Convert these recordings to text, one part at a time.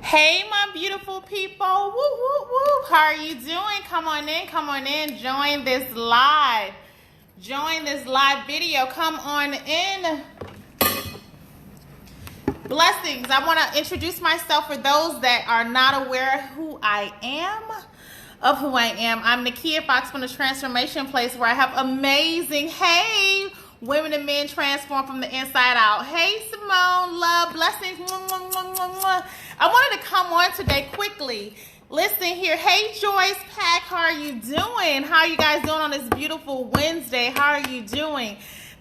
Hey, my beautiful people. Woo, woo, woo. How are you doing? Come on in. Join this live. Join this live video. Come on in. Blessings. I want to introduce myself for those that are not aware of who I am. I'm Nekia Foxx from the Transformation Place, where I have amazing, women and men transform from the inside out. Hey, Simone, love, blessings. I wanted to come on today quickly. Listen here. Hey, Joyce, Pack, how are you doing? How are you guys doing on this beautiful Wednesday? How are you doing?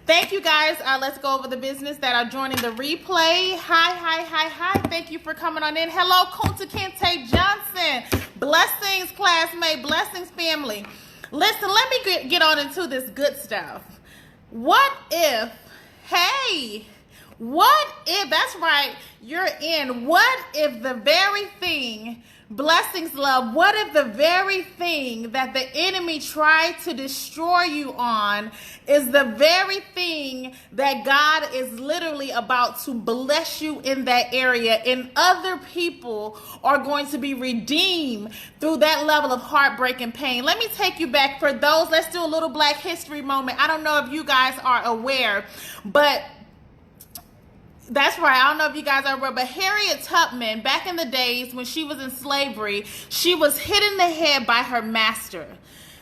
Thank you, guys. Let's go over the business that are joining the replay. Hi. Thank you for coming on in. Hello, Kunta Kente Johnson. Blessings, classmate. Blessings, family. Listen, let me get on into this good stuff. What if, that's right, you're in. What if the very thing, blessings, love, what if the very thing that the enemy tried to destroy you on is the very thing that God is literally about to bless you in that area, and other people are going to be redeemed through that level of heartbreak and pain? Let me take you back for those. Let's do a little Black History moment. I don't know if you guys are aware, but that's right. I don't know if you guys are aware, but Harriet Tubman, back in the days when she was in slavery, she was hit in the head by her master.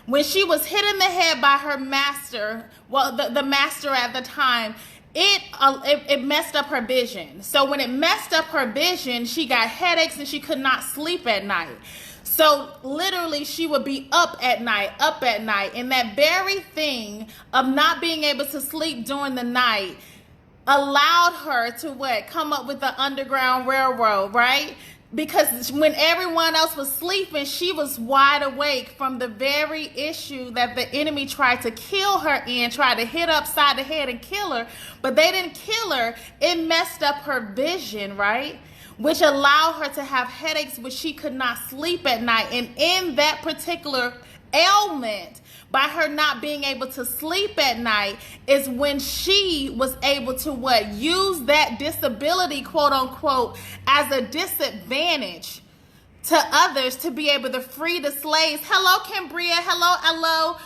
When she was hit in the head by her master, the master at the time, it messed up her vision. So when it messed up her vision, she got headaches and she could not sleep at night. So literally she would be up at night. And that very thing of not being able to sleep during the night allowed her to come up with the Underground Railroad, right? Because when everyone else was sleeping, she was wide awake from the very issue that the enemy tried to kill her in, tried to hit upside the head and kill her, but they didn't kill her. It messed up her vision, right? Which allowed her to have headaches, which she could not sleep at night. And in that particular ailment, by her not being able to sleep at night, is when she was able to use that disability, quote unquote, as a disadvantage to others to be able to free the slaves. Hello, Cambria. Hello.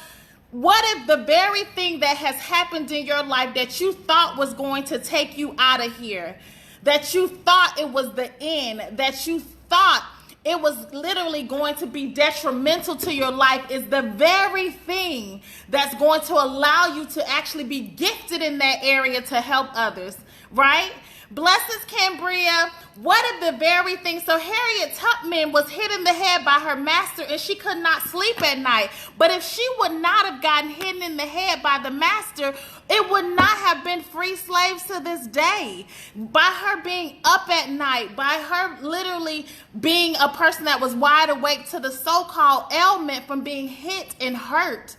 What if the very thing that has happened in your life that you thought was going to take you out of here, that you thought it was the end, that you thought it was literally going to be detrimental to your life, is the very thing that's going to allow you to actually be gifted in that area to help others, right? Blessings, Cambria. What if the very thing, so Harriet Tubman was hit in the head by her master and she could not sleep at night. But if she would not have gotten hit in the head by the master, it would not have been free slaves to this day. By her being up at night, by her literally being a person that was wide awake to the so-called ailment from being hit and hurt,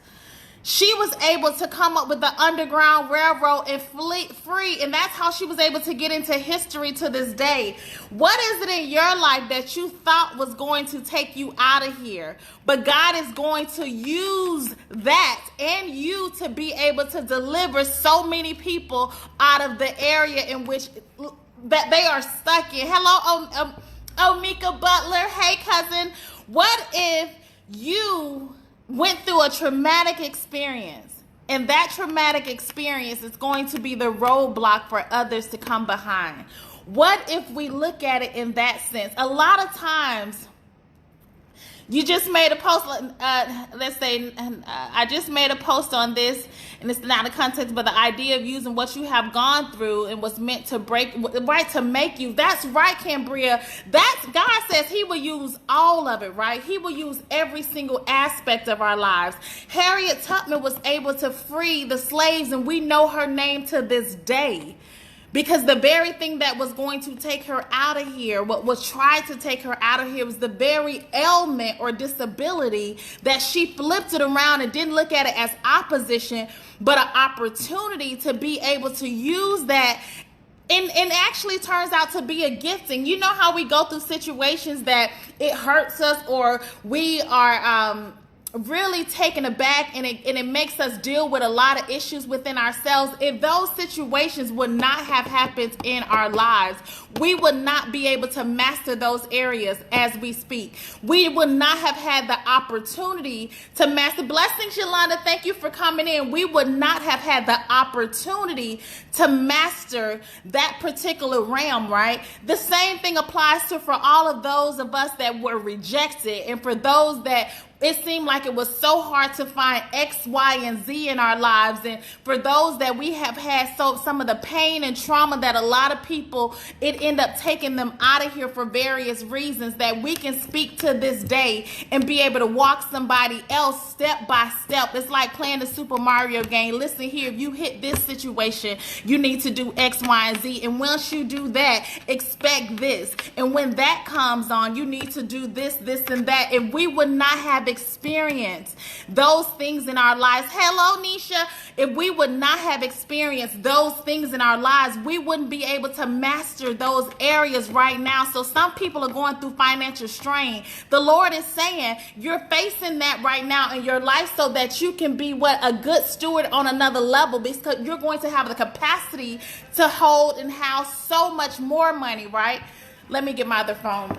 she was able to come up with the Underground Railroad and free, and that's how she was able to get into history to this day. What is it in your life that you thought was going to take you out of here? But God is going to use that and you to be able to deliver so many people out of the area in which that they are stuck in. Hello, Omika Butler. Hey, cousin. What if you went through a traumatic experience, and that traumatic experience is going to be the roadblock for others to come behind? What if we look at it in that sense? A lot of times, you just made a post, let's say, I just made a post on this, and it's not a context, but the idea of using what you have gone through and was meant to break, right, to make you. That's right, Cambria. That's, God says he will use all of it, right? He will use every single aspect of our lives. Harriet Tubman was able to free the slaves, and we know her name to this day. Because the very thing that was going to take her out of here, what was trying to take her out of here, was the very ailment or disability that she flipped it around and didn't look at it as opposition, but an opportunity to be able to use that. And actually turns out to be a gifting. You know how we go through situations that it hurts us, or we are really taken aback, and it makes us deal with a lot of issues within ourselves. If those situations would not have happened in our lives, we would not be able to master those areas as we speak. We would not have had the opportunity to master. Blessings, Yolanda, thank you for coming in. We would not have had the opportunity to master that particular realm, right? The same thing applies to for all of those of us that were rejected, and for those that it seemed like it was so hard to find X, Y, and Z in our lives. And for those that we have had some of the pain and trauma that a lot of people, it end up taking them out of here for various reasons, that we can speak to this day and be able to walk somebody else step by step. It's like playing the Super Mario game. Listen here, if you hit this situation, you need to do X, Y, and Z. And once you do that, expect this. And when that comes on, you need to do this, this, and that. If we would not have experienced those things in our lives, hello Nisha, if we would not have experienced those things in our lives, we wouldn't be able to master those areas right now. So some people are going through financial strain. The Lord is saying you're facing that right now in your life so that you can be a good steward on another level, because you're going to have the capacity to hold and house so much more money, right? Let me get my other phone.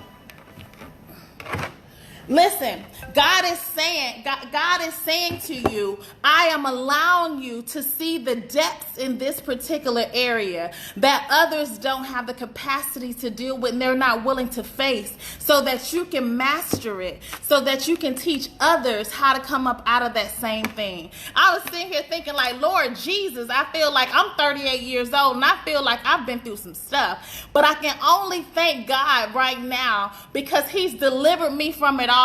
Listen, God is saying to you, I am allowing you to see the depths in this particular area that others don't have the capacity to deal with and they're not willing to face, so that you can master it, so that you can teach others how to come up out of that same thing. I was sitting here thinking like, Lord Jesus, I feel like I'm 38 years old and I feel like I've been through some stuff, but I can only thank God right now because he's delivered me from it all.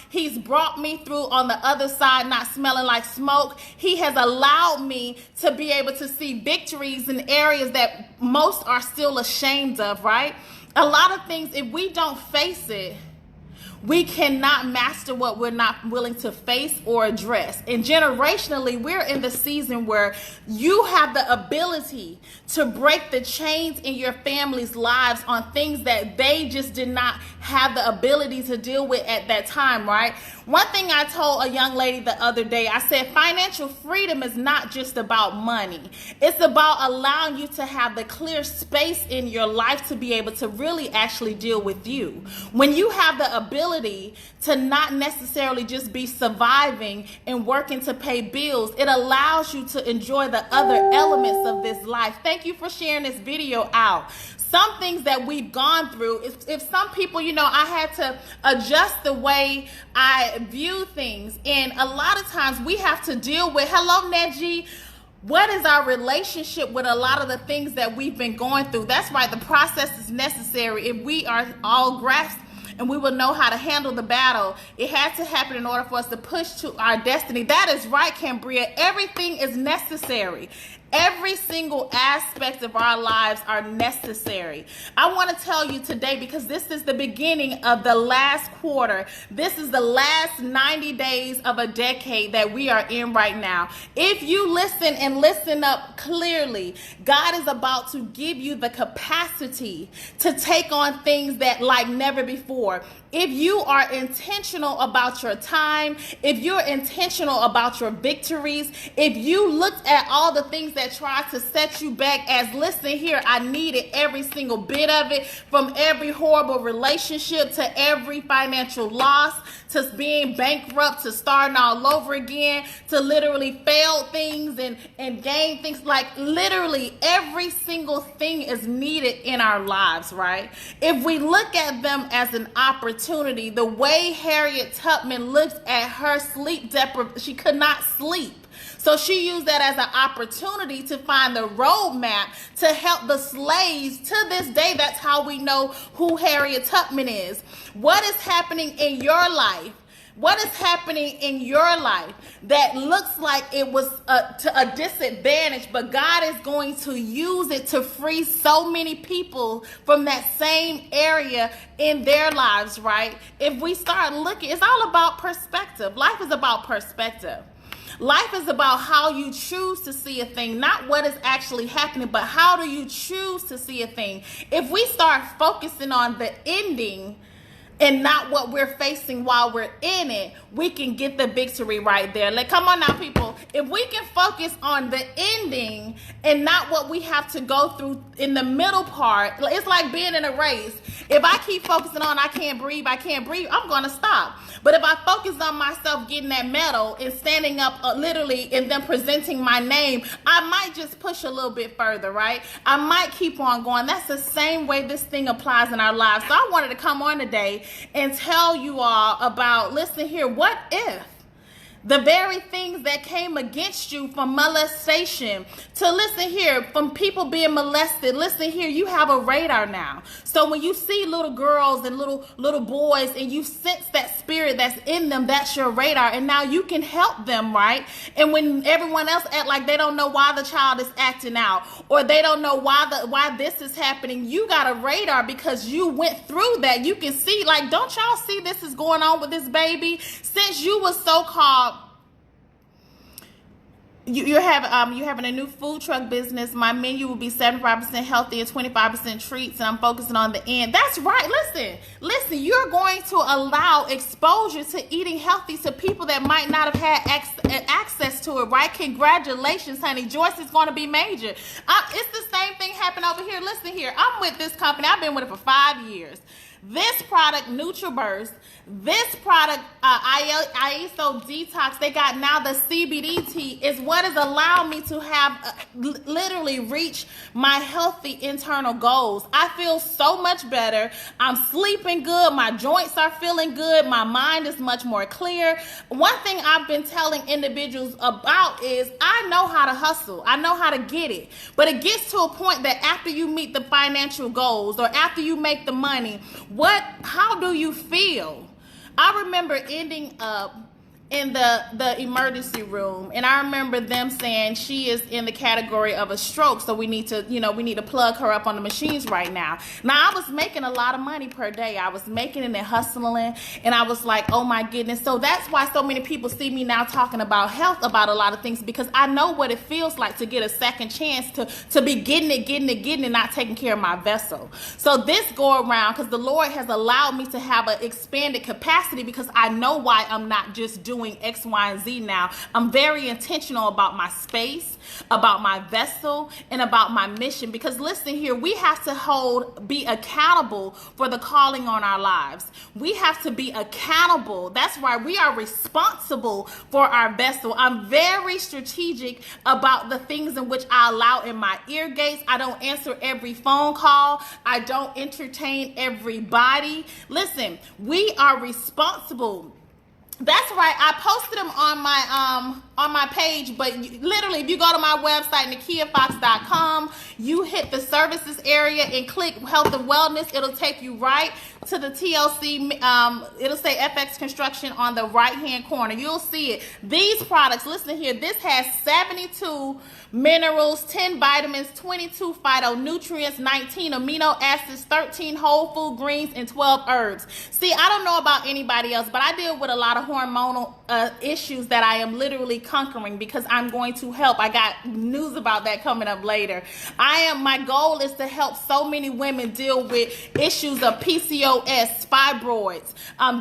He's brought me through on the other side, not smelling like smoke. He has allowed me to be able to see victories in areas that most are still ashamed of, right? A lot of things, if we don't face it, we cannot master what we're not willing to face or address. And generationally, we're in the season where you have the ability to break the chains in your family's lives on things that they just did not have the ability to deal with at that time, right? One thing I told a young lady the other day, I said, financial freedom is not just about money. It's about allowing you to have the clear space in your life to be able to really actually deal with you. When you have the ability to not necessarily just be surviving and working to pay bills, it allows you to enjoy the other elements of this life. Thank you for sharing this video out. Some things that we've gone through, if some people, I had to adjust the way I view things. And a lot of times we have to deal with, hello, Neji, what is our relationship with a lot of the things that we've been going through? That's right, the process is necessary. If we are all grasped and we will know how to handle the battle, it had to happen in order for us to push to our destiny. That is right, Cambria. Everything is necessary. Every single aspect of our lives are necessary. I want to tell you today, because this is the beginning of the last quarter. This is the last 90 days of a decade that we are in right now. If you listen and listen up clearly, God is about to give you the capacity to take on things that like never before. If you are intentional about your time, if you're intentional about your victories, if you looked at all the things that try to set you back as, listen here, I needed every single bit of it, from every horrible relationship to every financial loss, to being bankrupt, to starting all over again, to literally failed things and gain things. Like literally every single thing is needed in our lives, right? If we look at them as an opportunity, the way Harriet Tubman looked at her sleep deprivation, she could not sleep. So she used that as an opportunity to find the roadmap to help the slaves. To this day, that's how we know who Harriet Tubman is. What is happening in your life? What is happening in your life that looks like it was to a disadvantage, but God is going to use it to free so many people from that same area in their lives, right? If we start looking, it's all about perspective. Life is about perspective. Life is about how you choose to see a thing, not what is actually happening, but how do you choose to see a thing. If we start focusing on the ending and not what we're facing while we're in it, we can get the victory right there. Like, come on now, people. If we can focus on the ending and not what we have to go through in the middle part, it's like being in a race. If I keep focusing on I can't breathe, I'm going to stop. But if I focus on myself getting that medal and standing up literally and then presenting my name, I might just push a little bit further, right? I might keep on going. That's the same way this thing applies in our lives. So I wanted to come on today and tell you all about, listen here, what if the very things that came against you from molestation to, listen here, from people being molested, listen here, you have a radar now. So when you see little girls and little boys and you sense that spirit that's in them, that's your radar, and now you can help them, right? And when everyone else act like they don't know why the child is acting out, or they don't know why this is happening, you got a radar because you went through that. You can see, like, don't y'all see this is going on with this baby? Since you was so-called you're having a new food truck business, my menu will be 75% healthy and 25% treats, and I'm focusing on the end. That's right. Listen, you're going to allow exposure to eating healthy to people that might not have had access to it, right? Congratulations, honey. Joyce is going to be major. It's the same thing happened over here. Listen here. I'm with this company. I've been with it for 5 years. This product, NutriBurst, this product, ISO Detox, they got now the CBD tea, is what has allowed me to have literally reach my healthy internal goals. I feel so much better. I'm sleeping good. My joints are feeling good. My mind is much more clear. One thing I've been telling individuals about is I know how to hustle. I know how to get it. But it gets to a point that after you meet the financial goals or after you make the money, how do you feel? I remember ending up in the emergency room, and I remember them saying she is in the category of a stroke, so we need to plug her up on the machines right now. Now, I was making a lot of money per day. I was making it and hustling, and I was like, oh my goodness. So that's why so many people see me now talking about health, about a lot of things, because I know what it feels like to get a second chance to be getting it, not taking care of my vessel. So this go around, because the Lord has allowed me to have an expanded capacity, because I know why I'm not just doing X, Y, and Z now. I'm very intentional about my space, about my vessel, and about my mission. Because listen here, we have to be accountable for the calling on our lives. We have to be accountable. That's right. We are responsible for our vessel. I'm very strategic about the things in which I allow in my ear gates. I don't answer every phone call. I don't entertain everybody. Listen, we are responsible. That's right. I posted them on my page, but literally, if you go to my website, NekiaFoxx.com, you hit the services area and click health and wellness. It'll take you right to the TLC. It'll say FX Construction on the right-hand corner. You'll see it. These products, listen here, this has 72 minerals, 10 vitamins, 22 phytonutrients, 19 amino acids, 13 whole food greens, and 12 herbs. See, I don't know about anybody else, but I deal with a lot of hormonal issues that I am literally conquering, because I'm going to help. I got news about that coming up later. My goal is to help so many women deal with issues of PCOS, fibroids,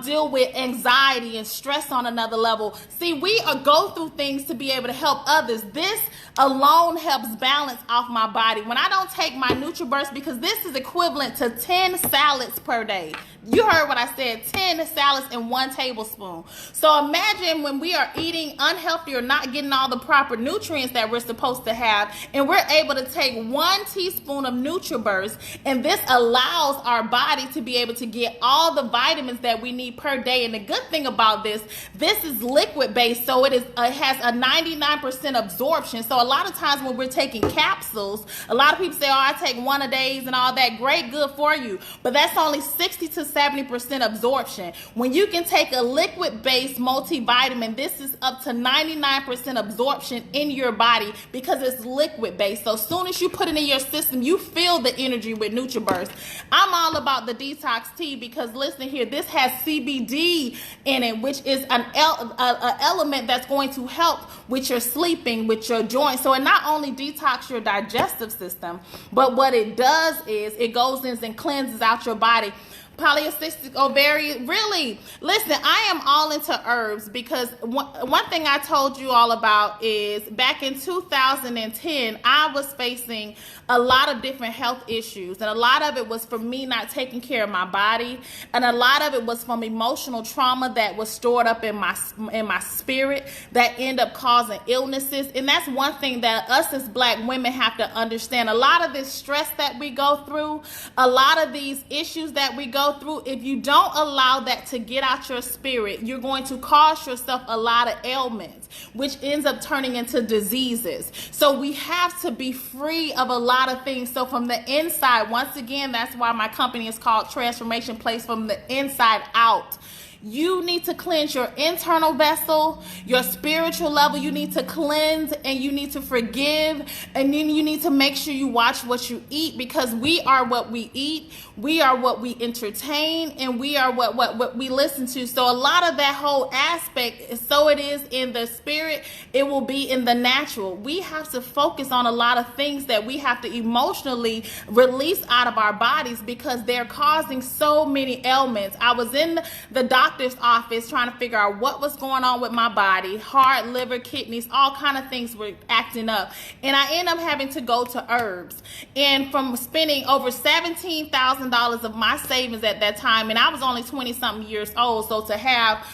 deal with anxiety and stress on another level. See, we go through things to be able to help others. This alone helps balance off my body. When I don't take my NutriBurst, because this is equivalent to 10 salads per day. You heard what I said, 10 salads and 1 tablespoon. So imagine when we are eating unhealthy or not getting all the proper nutrients that we're supposed to have, and we're able to take 1 teaspoon of NutriBurst, and this allows our body to be able to get all the vitamins that we need per day. And the good thing about this is liquid based, so it has a 99% absorption. So a lot of times when we're taking capsules, a lot of people say, oh, I take 1 a day and all that. Great, good for you. But that's only 60 to 70% absorption. When you can take a liquid-based multivitamin, this is up to 99% absorption in your body, because it's liquid-based. So as soon as you put it in your system, you feel the energy with NutriBurst. I'm all about the detox tea, because listen here, this has CBD in it, which is an element that's going to help with your sleeping, with your joints. So it not only detox your digestive system, but what it does is it goes in and cleanses out your body polycystic ovarian. Really, listen, I am all into herbs because one thing I told you all about is back in 2010, I was facing a lot of different health issues, and a lot of it was from me not taking care of my body, and a lot of it was from emotional trauma that was stored up in my spirit that end up causing illnesses. And that's one thing that us as Black women have to understand. A lot of this stress that we go through, a lot of these issues that we go through, if you don't allow that to get out your spirit, you're going to cause yourself a lot of ailments, which ends up turning into diseases. So we have to be free of a lot of things. So from the inside, once again, that's why my company is called Transformation Place, from the inside out. You need to cleanse your internal vessel, your spiritual level. You need to cleanse, and you need to forgive, and then you need to make sure you watch what you eat, because we are what we eat, we are what we entertain, and we are what we listen to. So a lot of that whole aspect, so it is in the spirit, it will be in the natural. We have to focus on a lot of things that we have to emotionally release out of our bodies, because they're causing so many ailments. I was in the doctor's office trying to figure out what was going on with my body. Heart, liver, kidneys, all kind of things were acting up, and I ended up having to go to herbs. And from spending over $17,000 of my savings at that time, and I was only 20 something years old, so to have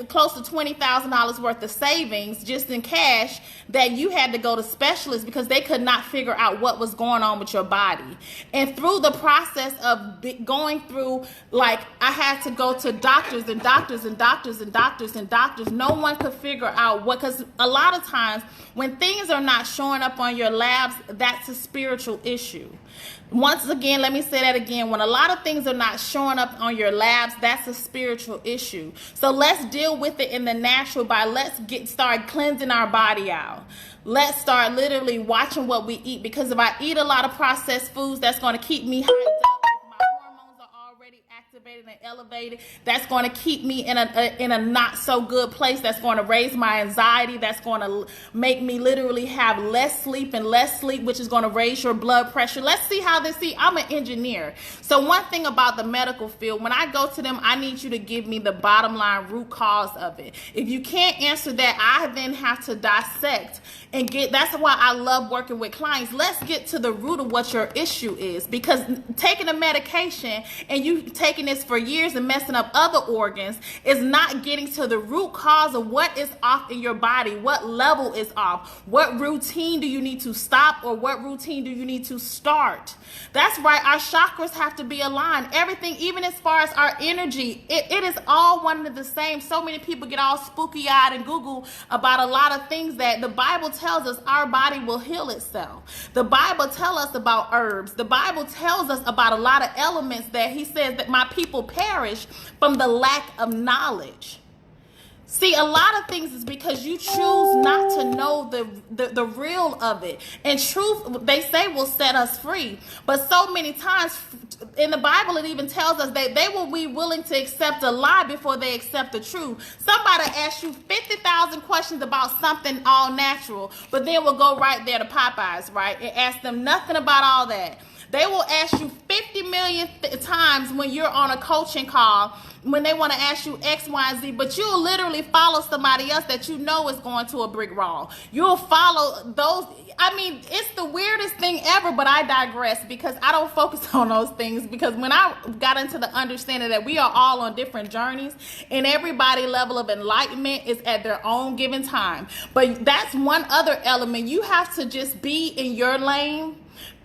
close to $20,000 worth of savings just in cash, that you had to go to specialists because they could not figure out what was going on with your body. And through the process of going through, like, I had to go to doctors and doctors and doctors and doctors and doctors. No one could figure out what, because a lot of times when things are not showing up on your labs, that's a spiritual issue. Once again, let me say that again. When a lot of things are not showing up on your labs, that's a spiritual issue. So let's deal with it in the natural by start cleansing our body out. Let's start literally watching what we eat, because if I eat a lot of processed foods, that's going to keep me hyped up. Activated and elevated, that's going to keep me in a not so good place. That's going to raise my anxiety. That's going to make me literally have less sleep, which is going to raise your blood pressure. Let's see how this. See, I'm an engineer, so one thing about the medical field, when I go to them, I need you to give me the bottom line root cause of it. If you can't answer that, I then have to dissect and get. That's why I love working with clients. Let's get to the root of what your issue is, because taking a medication and you taking this for years and messing up other organs is not getting to the root cause of what is off in your body. What level is off? What routine do you need to stop, or what routine do you need to start? That's right, our chakras have to be aligned. Everything, even as far as our energy, it is all one and the same. So many people get all spooky eyed and Google about a lot of things that the Bible tells us our body will heal itself. The Bible tells us about herbs. The Bible tells us about a lot of elements that he says that my people perish from the lack of knowledge. See, a lot of things is because you choose not to know the real of it. And truth, they say, will set us free. But so many times in the Bible, it even tells us that they will be willing to accept a lie before they accept the truth. Somebody asks you 50,000 questions about something all natural, but then we'll go right there to Popeyes, right, and ask them nothing about all that. They will ask you 50 million times when you're on a coaching call, when they want to ask you X, Y, and Z, but you'll literally follow somebody else that you know is going to a brick wall. You'll follow those. I mean, it's the weirdest thing ever, but I digress, because I don't focus on those things, because when I got into the understanding that we are all on different journeys and everybody's level of enlightenment is at their own given time. But that's one other element. You have to just be in your lane.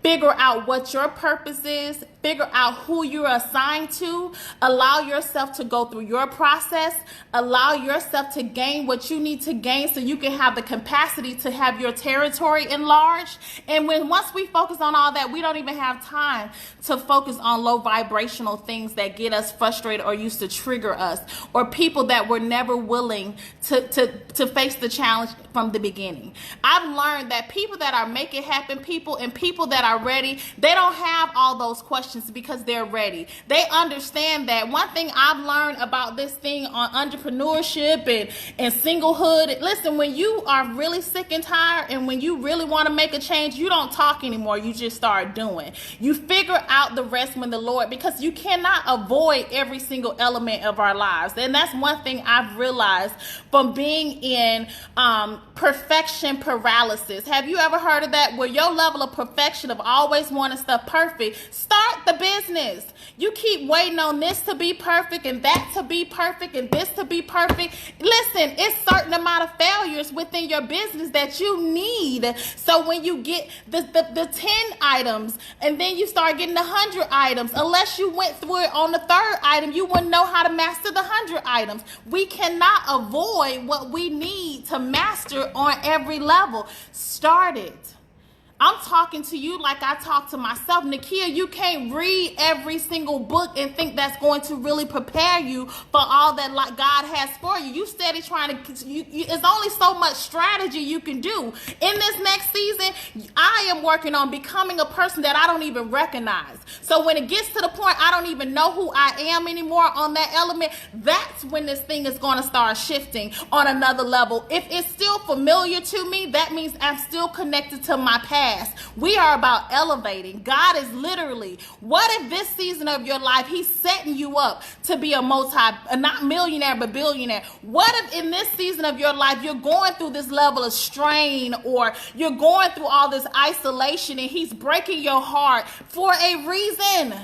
Figure out what your purpose is. Figure out who you're assigned to. Allow yourself to go through your process. Allow yourself to gain what you need to gain so you can have the capacity to have your territory enlarged. And once we focus on all that, we don't even have time to focus on low vibrational things that get us frustrated or used to trigger us, or people that were never willing to face the challenge from the beginning. I've learned that people that are make it happen people and people that are ready, they don't have all those questions emotions because they're ready. They understand that. One thing I've learned about this thing on entrepreneurship and singlehood, listen, when you are really sick and tired and when you really want to make a change, you don't talk anymore. You just start doing. You figure out the rest when the Lord, because you cannot avoid every single element of our lives. And that's one thing I've realized from being in perfection paralysis. Have you ever heard of that? Where your level of perfection of always wanting stuff perfect, start the business. You keep waiting on this to be perfect and that to be perfect and this to be perfect. Listen, it's certain amount of failures within your business that you need. So when you get the 10 items and then you start getting the 100 items, unless you went through it on the third item, you wouldn't know how to master the 100 items. We cannot avoid what we need to master on every level. Start it. I'm talking to you like I talk to myself. Nekia, you can't read every single book and think that's going to really prepare you for all that like God has for you. You steady trying to, it's only so much strategy you can do. In this next season, I am working on becoming a person that I don't even recognize. So when it gets to the point I don't even know who I am anymore on that element, that's when this thing is going to start shifting on another level. If it's still familiar to me, that means I'm still connected to my past. We are about elevating. God is literally, what if this season of your life, he's setting you up to be a not millionaire, but billionaire? What if in this season of your life, you're going through this level of strain, or you're going through all this isolation and he's breaking your heart for a reason?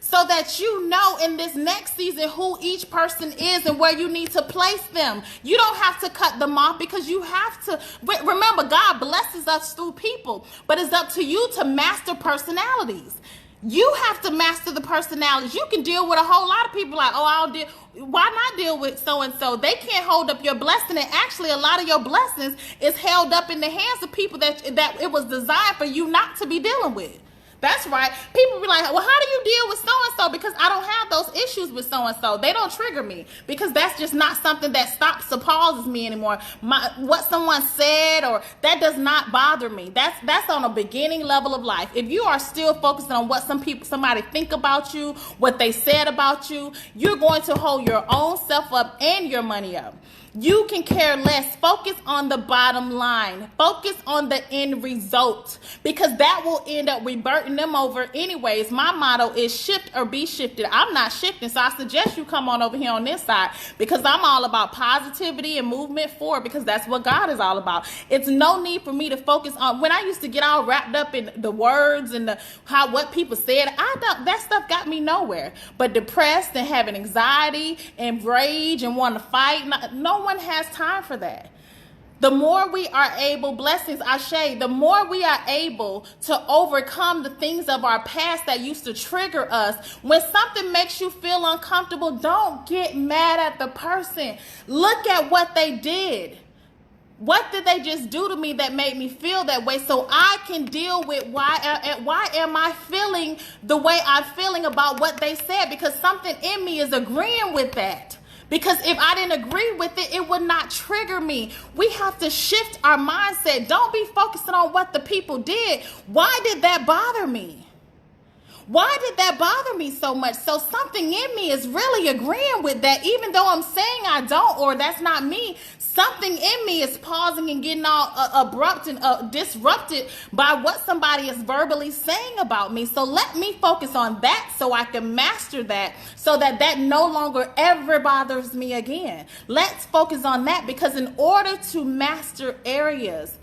So that you know in this next season who each person is and where you need to place them. You don't have to cut them off, because you have to. Remember, God blesses us through people, but it's up to you to master personalities. You have to master the personalities. You can deal with a whole lot of people like, oh, why not deal with so-and-so? They can't hold up your blessing. And actually, a lot of your blessings is held up in the hands of people that it was designed for you not to be dealing with. That's right. People be like, well, how do you deal with so-and-so? Because I don't have those issues with so-and-so. They don't trigger me, because that's just not something that stops or pauses me anymore. What someone said, or that does not bother me. That's on a beginning level of life. If you are still focusing on what somebody think about you, what they said about you, you're going to hold your own self up and your money up. You can care less. Focus on the bottom line. Focus on the end result, because that will end up reverting them over anyways. My motto is shift or be shifted. I'm not shifting, so I suggest you come on over here on this side, because I'm all about positivity and movement forward, because that's what God is all about. It's no need for me to focus on, when I used to get all wrapped up in the words and what people said, that stuff got me nowhere. But depressed and having anxiety and rage and want to fight, no one has time for that. The more we are able, blessings, Ashe, the more we are able to overcome the things of our past that used to trigger us. When something makes you feel uncomfortable, don't get mad at the person. Look at what they did. What did they just do to me that made me feel that way, so I can deal with why am I feeling the way I'm feeling about what they said, because something in me is agreeing with that. Because if I didn't agree with it, it would not trigger me. We have to shift our mindset. Don't be focusing on what the people did. Why did that bother me? Why did that bother me so much? So something in me is really agreeing with that, even though I'm saying I don't, or that's not me. Something in me is pausing and getting all abrupt and disrupted by what somebody is verbally saying about me. So let me focus on that so I can master that, so that no longer ever bothers me again. Let's focus on that, because in order to master areas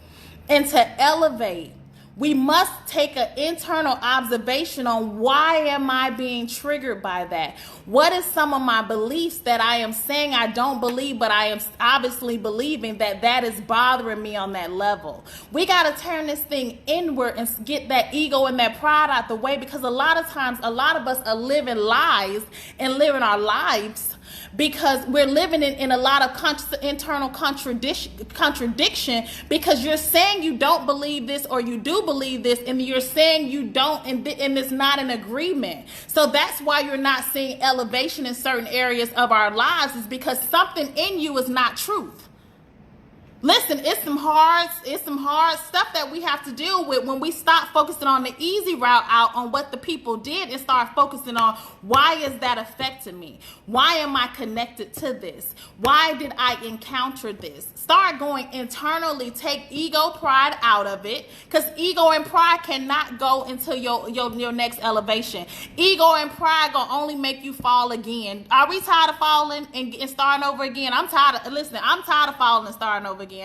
and to elevate, we must take an internal observation on, why am I being triggered by that? What is some of my beliefs that I am saying I don't believe, but I am obviously believing that is bothering me on that level? We got to turn this thing inward and get that ego and that pride out the way, because a lot of times, a lot of us are living lies and living our lives because we're living in a lot of internal contradiction, because you're saying you don't believe this or you do believe this, and you're saying you don't, and it's not an agreement. So that's why you're not seeing elevation in certain areas of our lives, is because something in you is not truth. Listen, it's some hard stuff that we have to deal with when we stop focusing on the easy route out on what the people did and start focusing on why is that affecting me? Why am I connected to this? Why did I encounter this? Start going internally, take ego, pride out of it, because ego and pride cannot go into your next elevation. Ego and pride gonna only make you fall again. Are we tired of falling and starting over again? I'm tired of falling and starting over again.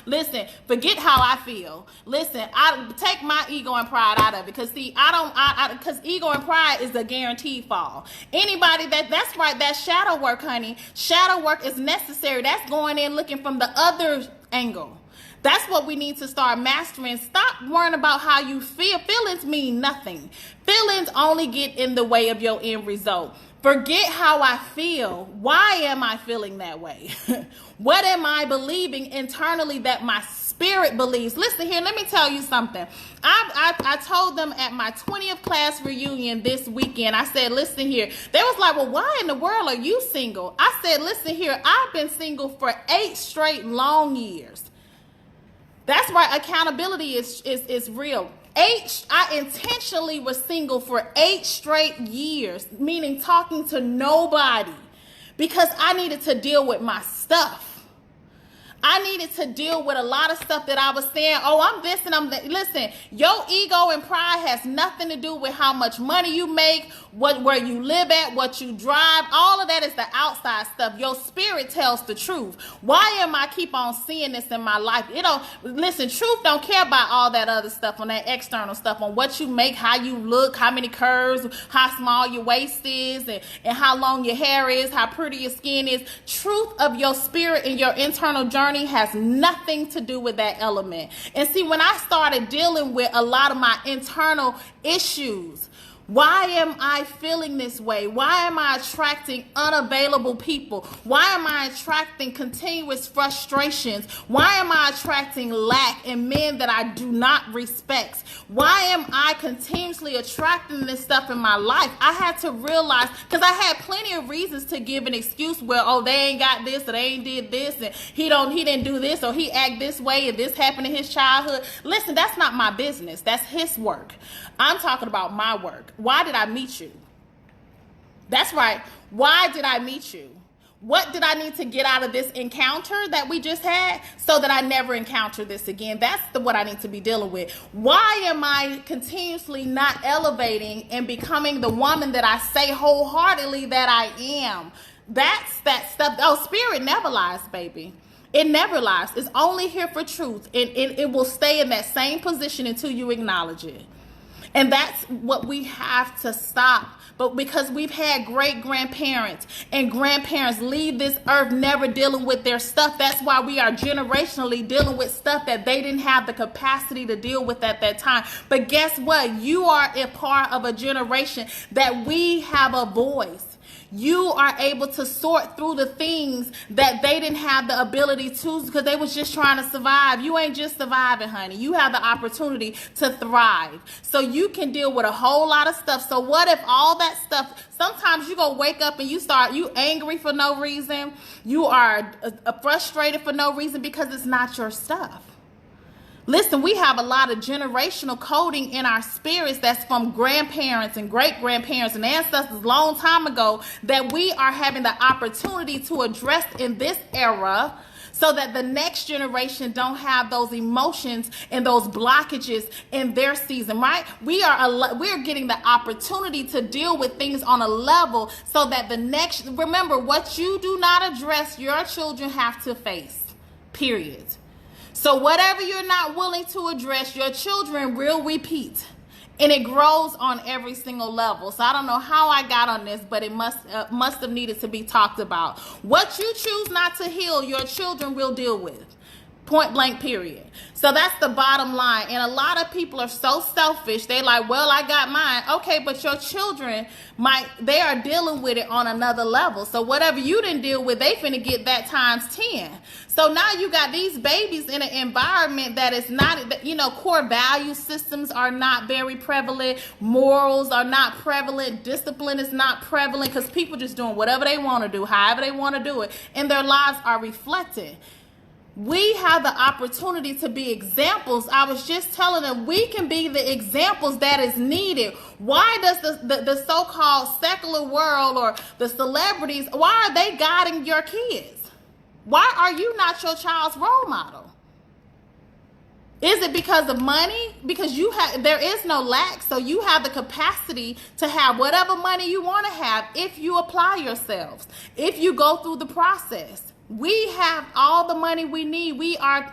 Listen, forget how I feel. Listen, I take my ego and pride out of it, because see, because ego and pride is a guaranteed fall. Anybody that's right, that shadow work, honey. Shadow work is necessary. That's going in looking from the other angle. That's what we need to start mastering. Stop worrying about how you feel. Feelings mean nothing. Feelings only get in the way of your end result. Forget how I feel. Why am I feeling that way? What am I believing internally that my spirit believes? Listen here, let me tell you something. I told them at my 20th class reunion this weekend, I said, listen here. They was like, well, why in the world are you single? I said, listen here, I've been single for 8 straight long years. That's why accountability is real. I intentionally was single for 8 straight years, meaning talking to nobody, because I needed to deal with my stuff. I needed to deal with a lot of stuff that I was saying, oh, I'm this and I'm that. Listen, your ego and pride has nothing to do with how much money you make, where you live at, what you drive. All of that is the outside stuff. Your spirit tells the truth. Why am I keep on seeing this in my life? Listen, truth don't care about all that other stuff, on that external stuff, on what you make, how you look, how many curves, how small your waist is, and how long your hair is, how pretty your skin is. Truth of your spirit and your internal journey has nothing to do with that element. And see, when I started dealing with a lot of my internal issues, why am I feeling this way? Why am I attracting unavailable people? Why am I attracting continuous frustrations? Why am I attracting lack in men that I do not respect? Why am I continuously attracting this stuff in my life? I had to realize, because I had plenty of reasons to give an excuse where, oh, they ain't got this, or they ain't did this, and he didn't do this, or he act this way, and this happened in his childhood. Listen, that's not my business. That's his work. I'm talking about my work. Why did I meet you? That's right. Why did I meet you? What did I need to get out of this encounter that we just had so that I never encounter this again? That's what I need to be dealing with. Why am I continuously not elevating and becoming the woman that I say wholeheartedly that I am? That's that stuff. Oh, spirit never lies, baby. It never lies. It's only here for truth. And it will stay in that same position until you acknowledge it. And that's what we have to stop. But because we've had great grandparents and grandparents leave this earth never dealing with their stuff, that's why we are generationally dealing with stuff that they didn't have the capacity to deal with at that time. But guess what? You are a part of a generation that we have a voice. You are able to sort through the things that they didn't have the ability to, because they was just trying to survive. You ain't just surviving, honey. You have the opportunity to thrive. So you can deal with a whole lot of stuff. So what if all that stuff, sometimes you go wake up and you angry for no reason. You are frustrated for no reason because it's not your stuff. Listen, we have a lot of generational coding in our spirits that's from grandparents and great-grandparents and ancestors long time ago that we are having the opportunity to address in this era so that the next generation don't have those emotions and those blockages in their season, right? We're getting the opportunity to deal with things on a level so that remember, what you do not address, your children have to face, period. So whatever you're not willing to address, your children will repeat. And it grows on every single level. So I don't know how I got on this, but it must have needed to be talked about. What you choose not to heal, your children will deal with. Point blank, period. So that's the bottom line. And a lot of people are so selfish. They like, well, I got mine. Okay, but your children they are dealing with it on another level. So whatever you didn't deal with, they finna get that times 10. So now you got these babies in an environment that is not, core value systems are not very prevalent. Morals are not prevalent. Discipline is not prevalent because people just doing whatever they want to do, however they want to do it. And their lives are reflected. We have the opportunity to be examples. I was just telling them we can be the examples that is needed. Why does the so-called secular world or the celebrities, why are they guiding your kids? Why are you not your child's role model? Is it because of money? Because there is no lack, so you have the capacity to have whatever money you want to have if you apply yourselves, if you go through the process. We have all the money we need. We are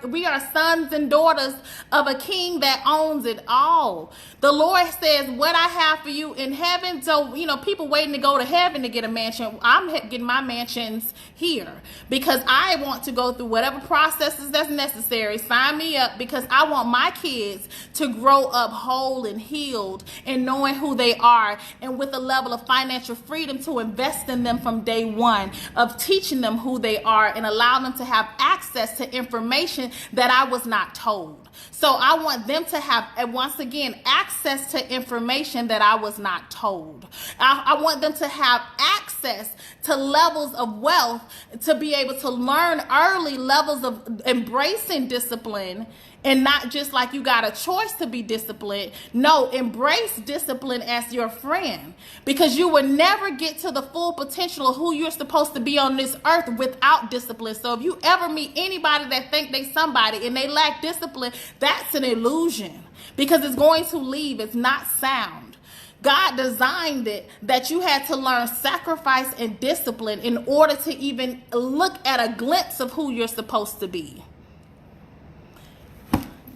sons and daughters of a king that owns it all. The Lord says, what I have for you in heaven. So, people waiting to go to heaven to get a mansion. I'm getting my mansions here because I want to go through whatever processes that's necessary. Sign me up, because I want my kids to grow up whole and healed and knowing who they are, and with a level of financial freedom to invest in them from day one, of teaching them who they are and allow them to have access to information that I was not told. So I want them to have, once again, access to information that I was not told. I want them to have access to levels of wealth, to be able to learn early levels of embracing discipline. And not just like you got a choice to be disciplined. No, embrace discipline as your friend, because you will never get to the full potential of who you're supposed to be on this earth without discipline. So if you ever meet anybody that think they somebody and they lack discipline, that's an illusion, because it's going to leave. It's not sound. God designed it that you had to learn sacrifice and discipline in order to even look at a glimpse of who you're supposed to be.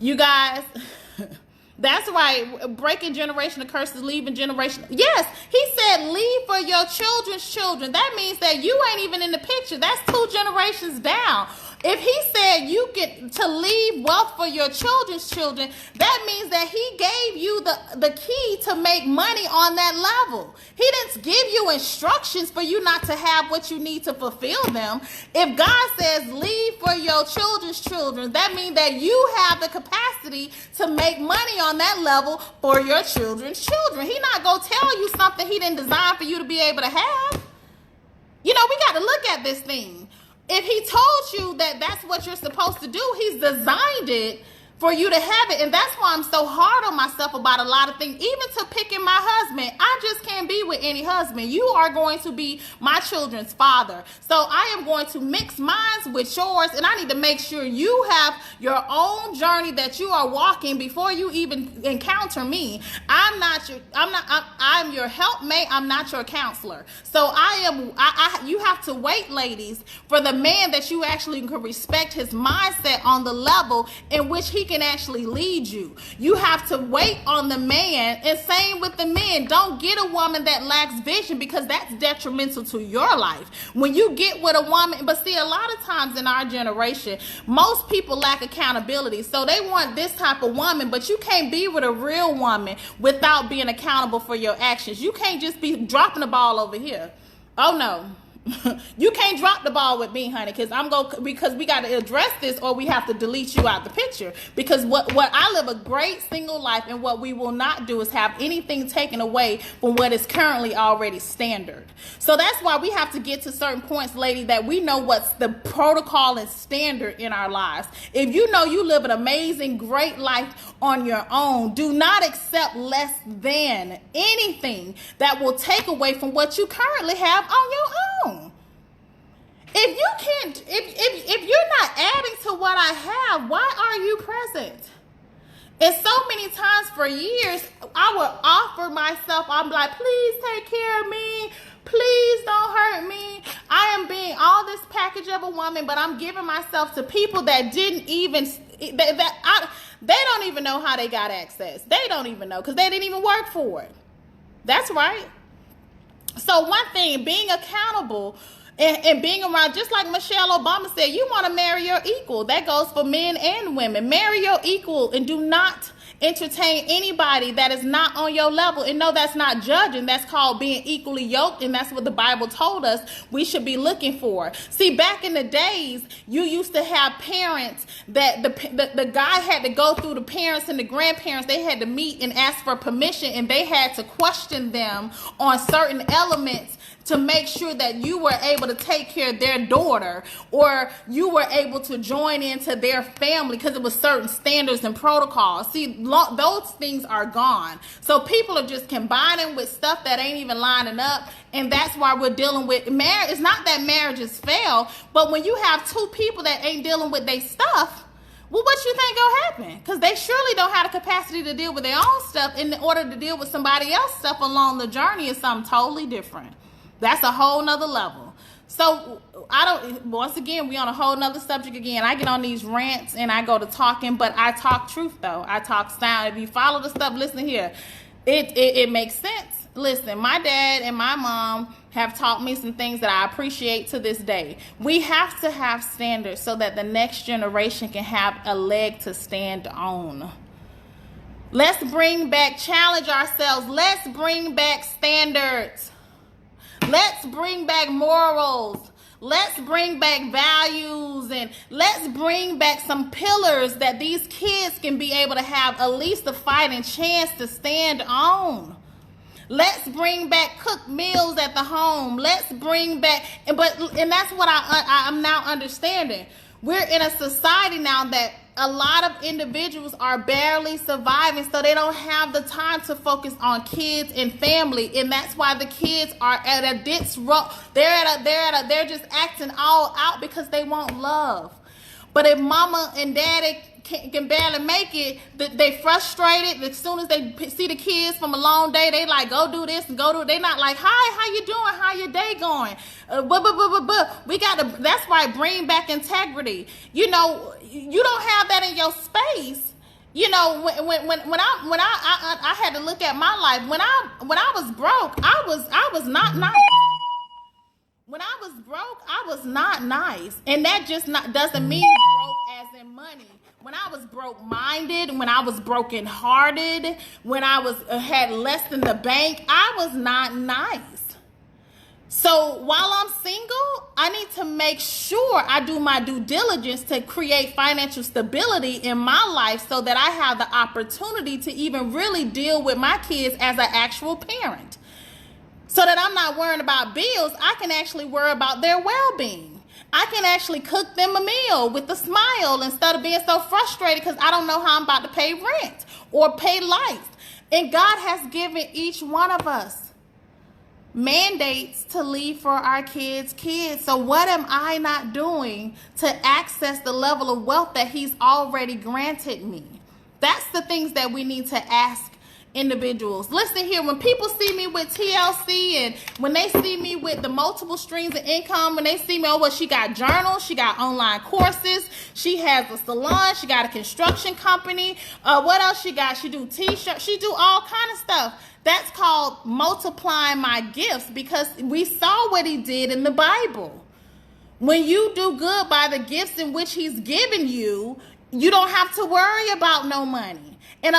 You guys, that's right. Breaking generational curses, leaving generation. Yes, he said leave for your children's children. That means that you ain't even in the picture. That's 2 generations down. If he said you get to leave wealth for your children's children, that means that he gave you the key to make money on that level. He didn't give you instructions for you not to have what you need to fulfill them. If God says leave for your children's children, that means that you have the capacity to make money on that level for your children's children. He's not going to tell you something he didn't design for you to be able to have. We got to look at this thing. If he told you that that's what you're supposed to do, he's designed it for you to have it. And that's why I'm so hard on myself about a lot of things, even to picking my husband. I just can't be with any husband. You are going to be my children's father. So I am going to mix mine with yours, and I need to make sure you have your own journey that you are walking before you even encounter me. I'm your helpmate. I'm not your counselor. So you have to wait, ladies, for the man that you actually can respect his mindset on the level in which he can actually lead you. You have to wait on the man, and same with the men. Don't get a woman that lacks vision, because that's detrimental to your life. When you get with a woman, but see, a lot of times in our generation, most people lack accountability. So they want this type of woman, but you can't be with a real woman without being accountable for your actions. You can't just be dropping the ball over here. Oh no. You can't drop the ball with me, honey, because we got to address this, or we have to delete you out the picture. Because what I live a great single life, and what we will not do is have anything taken away from what is currently already standard. So that's why we have to get to certain points, lady, that we know what's the protocol and standard in our lives. If you know you live an amazing, great life on your own, do not accept less than anything that will take away from what you currently have on your own. If you can't, if you're not adding to what I have, why are you present? And so many times for years, I would offer myself. I'm like, please take care of me. Please don't hurt me. I am being all this package of a woman, but I'm giving myself to people that didn't even, they don't even know how they got access. They don't even know, because they didn't even work for it. That's right. So one thing, being accountable and being around, just like Michelle Obama said, you want to marry your equal. That goes for men and women. Marry your equal, and do not entertain anybody that is not on your level. And no, that's not judging. That's called being equally yoked, and that's what the Bible told us we should be looking for. See, back in the days, you used to have parents that the guy had to go through the parents and the grandparents. They had to meet and ask for permission, and they had to question them on certain elements to make sure that you were able to take care of their daughter, or you were able to join into their family because it was certain standards and protocols. See, those things are gone. So people are just combining with stuff that ain't even lining up, and that's why we're dealing with marriage. It's not that marriages fail, but when you have two people that ain't dealing with their stuff, well, what you think gonna happen? Because they surely don't have the capacity to deal with their own stuff in order to deal with somebody else's stuff along the journey is something totally different. That's a whole nother level. So once again, we on a whole nother subject again. I get on these rants and I go to talking, but I talk truth though. I talk sound. If you follow the stuff, listen here, it makes sense. Listen, my dad and my mom have taught me some things that I appreciate to this day. We have to have standards so that the next generation can have a leg to stand on. Let's bring back, challenge ourselves. Let's bring back standards. Let's bring back morals. Let's bring back values, and let's bring back some pillars that these kids can be able to have at least a fighting chance to stand on. Let's bring back cooked meals at the home. Let's bring back, and that's what I'm now understanding. We're in a society now that a lot of individuals are barely surviving, so they don't have the time to focus on kids and family, and that's why the kids are at a disrupt. They're just acting all out because they want love. But if mama and daddy can barely make it, they frustrated. As soon as they see the kids from a long day, they like, go do this and go do it. They not like, hi, how you doing? How your day going? We got to, that's why bring back integrity. You know, you don't have that in your space. You know, when I had to look at my life, when I was broke, I was not nice. When I was broke, I was not nice. And that just doesn't mean broke as in money. When I was broke-minded, when I was broken-hearted, when I had less than the bank, I was not nice. So while I'm single, I need to make sure I do my due diligence to create financial stability in my life so that I have the opportunity to even really deal with my kids as an actual parent. So that I'm not worrying about bills, I can actually worry about their well-being. I can actually cook them a meal with a smile instead of being so frustrated because I don't know how I'm about to pay rent or pay lights. And God has given each one of us mandates to leave for our kids. So what am I not doing to access the level of wealth that He's already granted me? That's the things that we need to ask individuals. Listen here, when people see me with TLC and when they see me with the multiple streams of income, when they see me, oh, well, she got journals, she got online courses, she has a salon, she got a construction company, what else she got? She do t-shirts, she do all kind of stuff. That's called multiplying my gifts, because we saw what He did in the Bible. When you do good by the gifts in which He's given you, you don't have to worry about no money. And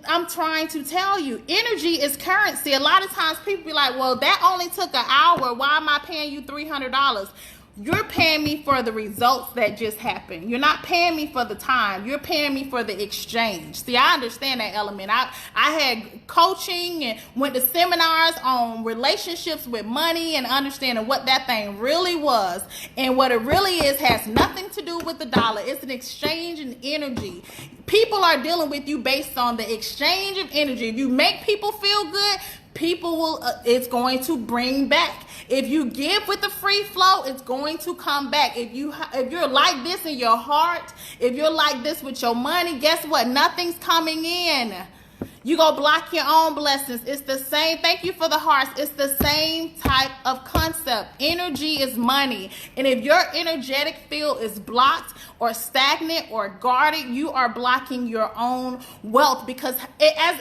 I'm trying to tell you, energy is currency. A lot of times people be like, well, that only took an hour. Why am I paying you $300? You're paying me for the results that just happened. You're not paying me for the time. You're paying me for the exchange. See, I understand that element. I had coaching and went to seminars on relationships with money and understanding what that thing really was. And what it really is has nothing to do with the dollar. It's an exchange in energy. People are dealing with you based on the exchange of energy. If you make people feel good, people will, it's going to bring back. If you give with the free flow, it's going to come back. If you're like this in your heart, if you're like this with your money, guess what? Nothing's coming in. You go block your own blessings. It's the same. Thank you for the hearts. It's the same type of concept. Energy is money. And if your energetic field is blocked or stagnant or guarded, you are blocking your own wealth. Because as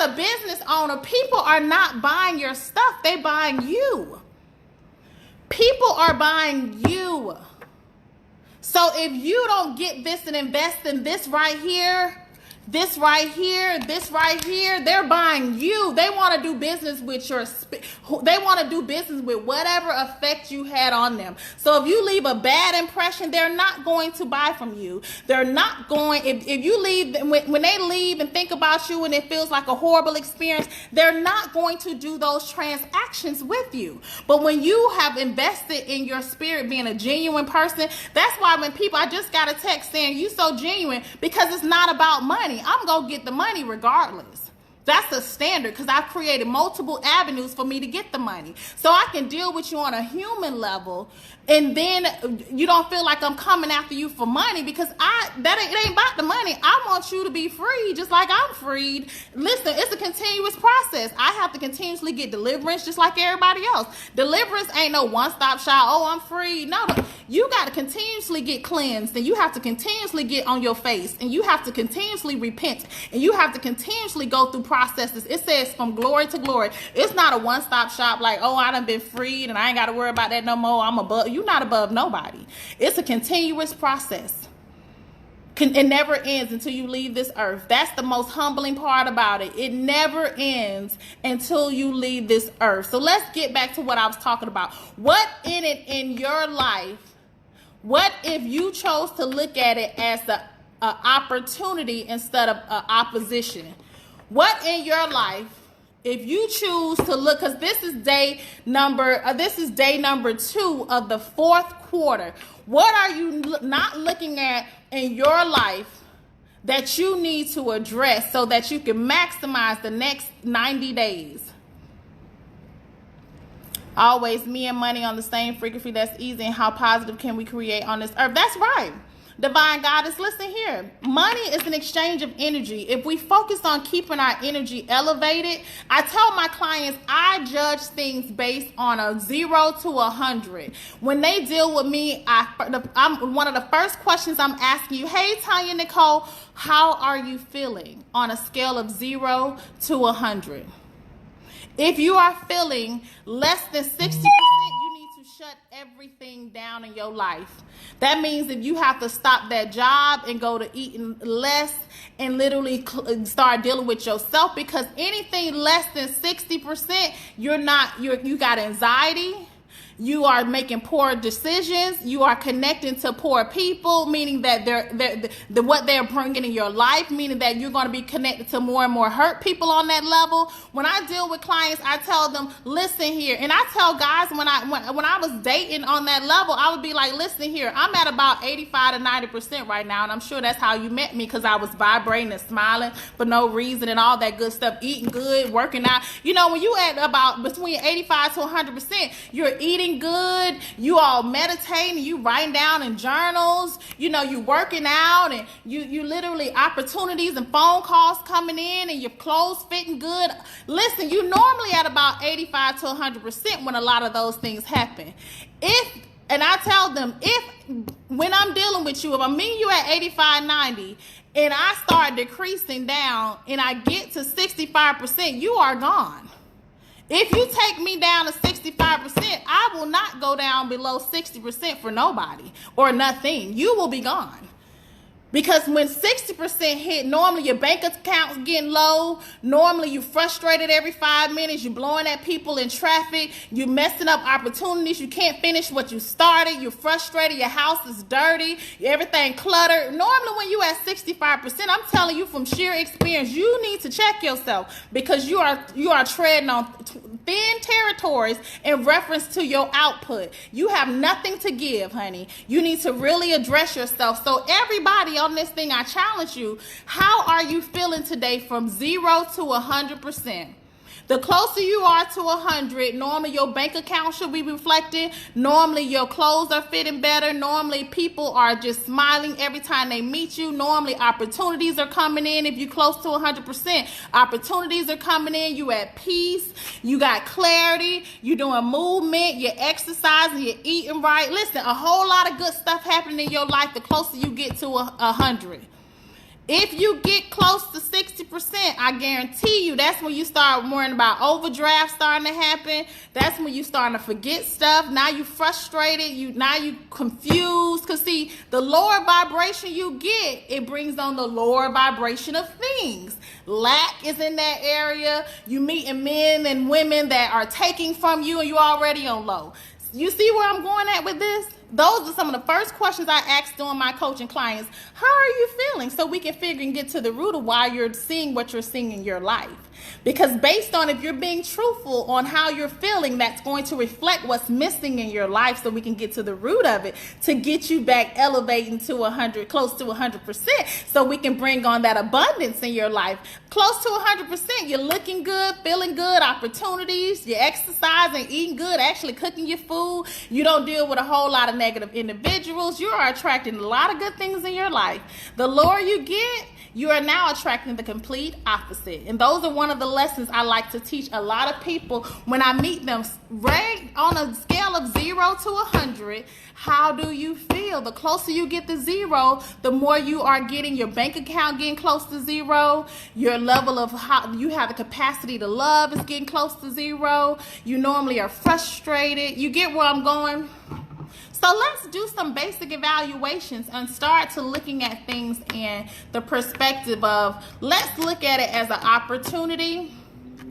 a business owner, people are not buying your stuff. They're buying you. People are buying you. So if you don't get this and invest in this right here, this right here, they're buying you. They want to do business with they want to do business with whatever effect you had on them. So if you leave a bad impression, they're not going to buy from you. They're not going, if you leave, when they leave and think about you and it feels like a horrible experience, they're not going to do those transactions with you. But when you have invested in your spirit being a genuine person, that's why when people, I just got a text saying, you so genuine, because it's not about money. I'm going to get the money regardless. That's a standard because I've created multiple avenues for me to get the money. So I can deal with you on a human level, and then you don't feel like I'm coming after you for money, because it ain't about the money. I want you to be free just like I'm freed. Listen, it's a continuous process. I have to continuously get deliverance just like everybody else. Deliverance ain't no one-stop shop. Oh, I'm free. No, you got to continuously get cleansed, and you have to continuously get on your face, and you have to continuously repent, and you have to continuously go through processes. It says from glory to glory. It's not a one-stop shop like, oh, I done been freed and I ain't got to worry about that no more. I'm above. You're not above nobody. It's a continuous process. It never ends until you leave this earth. That's the most humbling part about it. It never ends until you leave this earth. So let's get back to what I was talking about. What in it in your life, what if you chose to look at it as an opportunity instead of opposition? What in your life, if you choose to look, because this is day number 2 of the 4th quarter. What are you not looking at in your life that you need to address so that you can maximize the next 90 days? Always me and money on the same frequency. That's easy. And how positive can we create on this earth? That's right. Divine Goddess, listen here. Money is an exchange of energy. If we focus on keeping our energy elevated, I tell my clients I judge things based on a 0 to 100. When they deal with me, I'm one of the first questions I'm asking you, hey, Tanya Nicole, how are you feeling on a scale of 0 to 100? If you are feeling less than 60%, shut everything down in your life. That means if you have to stop that job and go to eating less and literally start dealing with yourself, because anything less than 60%, you got anxiety. You are making poor decisions. You are connecting to poor people, meaning that what they're bringing in your life, meaning that you're going to be connected to more and more hurt people on that level. When I deal with clients, I tell them, listen here. And I tell guys when I was dating on that level, I would be like, listen here, I'm at about 85 to 90% right now. And I'm sure that's how you met me, because I was vibrating and smiling for no reason and all that good stuff, eating good, working out. You know, when you at about between 85 to 100%, you're eating good, you all meditating, you writing down in journals, you know, you working out, and you literally opportunities and phone calls coming in, and your clothes fitting good. Listen, you normally at about 85 to 100% when a lot of those things happen. And I tell them, when I'm dealing with you, if I'm meeting you at 85, 90, and I start decreasing down and I get to 65%, you are gone. If you take me down to 65%, I will not go down below 60% for nobody or nothing. You will be gone. Because when 60% hit, normally your bank account's getting low. Normally you frustrated every 5 minutes. You're blowing at people in traffic. You're messing up opportunities. You can't finish what you started. You're frustrated. Your house is dirty. Everything cluttered. Normally when you at 65%, I'm telling you from sheer experience, you need to check yourself, because you are treading on thin territories in reference to your output. You have nothing to give, honey. You need to really address yourself. So everybody on this thing, I challenge you, how are you feeling today from 0 to 100%? The closer you are to 100, normally your bank account should be reflecting. Normally your clothes are fitting better. Normally people are just smiling every time they meet you. Normally opportunities are coming in. If you're close to 100%, opportunities are coming in. You at peace. You got clarity. You're doing movement. You're exercising. You're eating right. Listen, a whole lot of good stuff happening in your life the closer you get to 100. If you get close to 60%, I guarantee you that's when you start worrying about overdraft starting to happen. That's when you starting to forget stuff. Now you frustrated. Now you confused. Because see, the lower vibration you get, it brings on the lower vibration of things. Lack is in that area. You meeting men and women that are taking from you and you already on low. You see where I'm going at with this? Those are some of the first questions I ask during my coaching clients. How are you feeling? So we can figure and get to the root of why you're seeing what you're seeing in your life. Because based on if you're being truthful on how you're feeling, that's going to reflect what's missing in your life, so we can get to the root of it to get you back elevating to 100, close to 100%, so we can bring on that abundance in your life. Close to 100%, you're looking good, feeling good, opportunities, you're exercising, eating good, actually cooking your food. You don't deal with a whole lot of negative individuals. You are attracting a lot of good things in your life. The lower you get, you are now attracting the complete opposite. And those are one of the lessons I like to teach a lot of people when I meet them. Right on a scale of 0 to 100, how do you feel? The closer you get to 0, the more you are getting your bank account getting close to 0. Your level of how you have the capacity to love is getting close to 0. You normally are frustrated. You get where I'm going? So let's do some basic evaluations and start to looking at things in the perspective of, let's look at it as an opportunity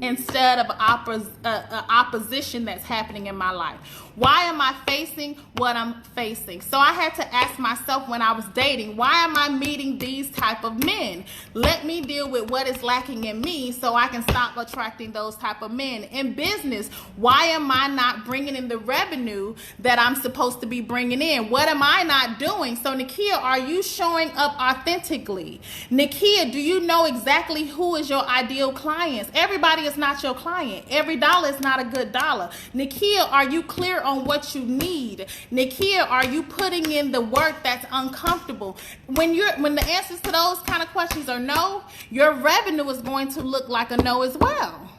instead of opposition that's happening in my life. Why am I facing what I'm facing? So I had to ask myself when I was dating, why am I meeting these type of men? Let me deal with what is lacking in me so I can stop attracting those type of men. In business, why am I not bringing in the revenue that I'm supposed to be bringing in? What am I not doing? So Nekia, are you showing up authentically? Nekia, do you know exactly who is your ideal clients? Everybody is not your client. Every dollar is not a good dollar. Nekia, are you clear on what you need? Nekia, are you putting in the work that's uncomfortable? When the answers to those kind of questions are no, your revenue is going to look like a no as well.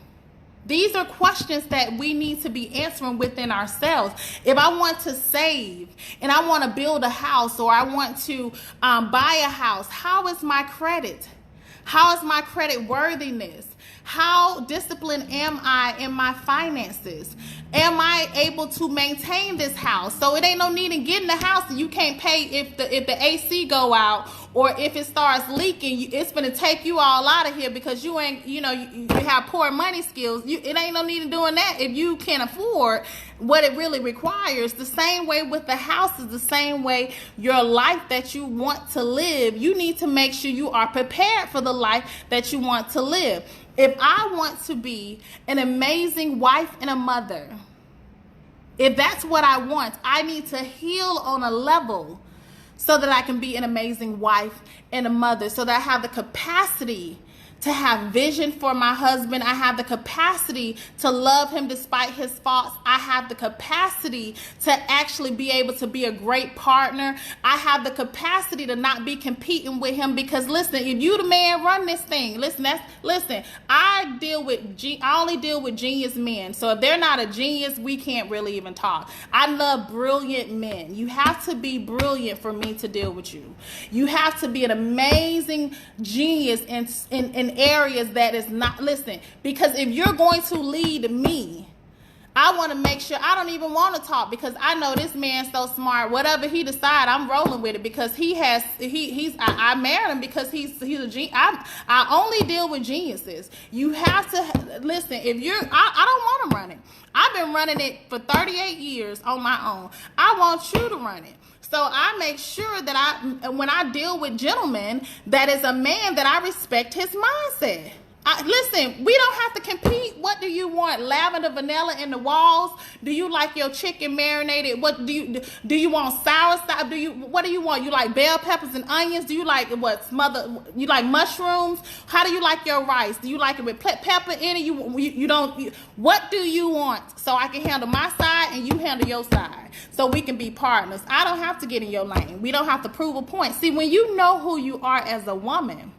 These are questions that we need to be answering within ourselves. If I want to save and I want to build a house, or I want to buy a house, how is my credit? How is my credit worthiness? How disciplined am I in my finances? Am I able to maintain this house? So it ain't no need in getting the house and you can't pay if the AC go out, or if it starts leaking. It's going to take you all out of here because you ain't, you have poor money skills. It ain't no need in doing that if you can't afford what it really requires. The same way with the house is the same way your life that you want to live. You need to make sure you are prepared for the life that you want to live. If I want to be an amazing wife and a mother, if that's what I want, I need to heal on a level so that I can be an amazing wife and a mother, so that I have the capacity to have vision for my husband. I have the capacity to love him despite his faults. I have the capacity to actually be able to be a great partner. I have the capacity to not be competing with him, because listen, if you the man run this thing, I only deal with genius men. So if they're not a genius, we can't really even talk. I love brilliant men. You have to be brilliant for me to deal with you. You have to be an amazing genius in areas that is not, because if you're going to lead me, I want to make sure I don't even want to talk, because I know this man's so smart. Whatever he decide, I'm rolling with it, because I married him because he's a genius. I only deal with geniuses. You have to listen. If you're, I don't want to run it. I've been running it for 38 years on my own. I want you to run it. So I make sure that when I deal with gentlemen, that is a man that I respect his mindset. We don't have to compete. What do you want? Lavender, vanilla in the walls? Do you like your chicken marinated? What do you want? Sour stuff? What do you want? You like bell peppers and onions? Do you like you like mushrooms? How do you like your rice? Do you like it with pepper in it? You don't. What do you want? So I can handle my side and you handle your side, so we can be partners. I don't have to get in your lane. We don't have to prove a point. See, when you know who you are as a woman,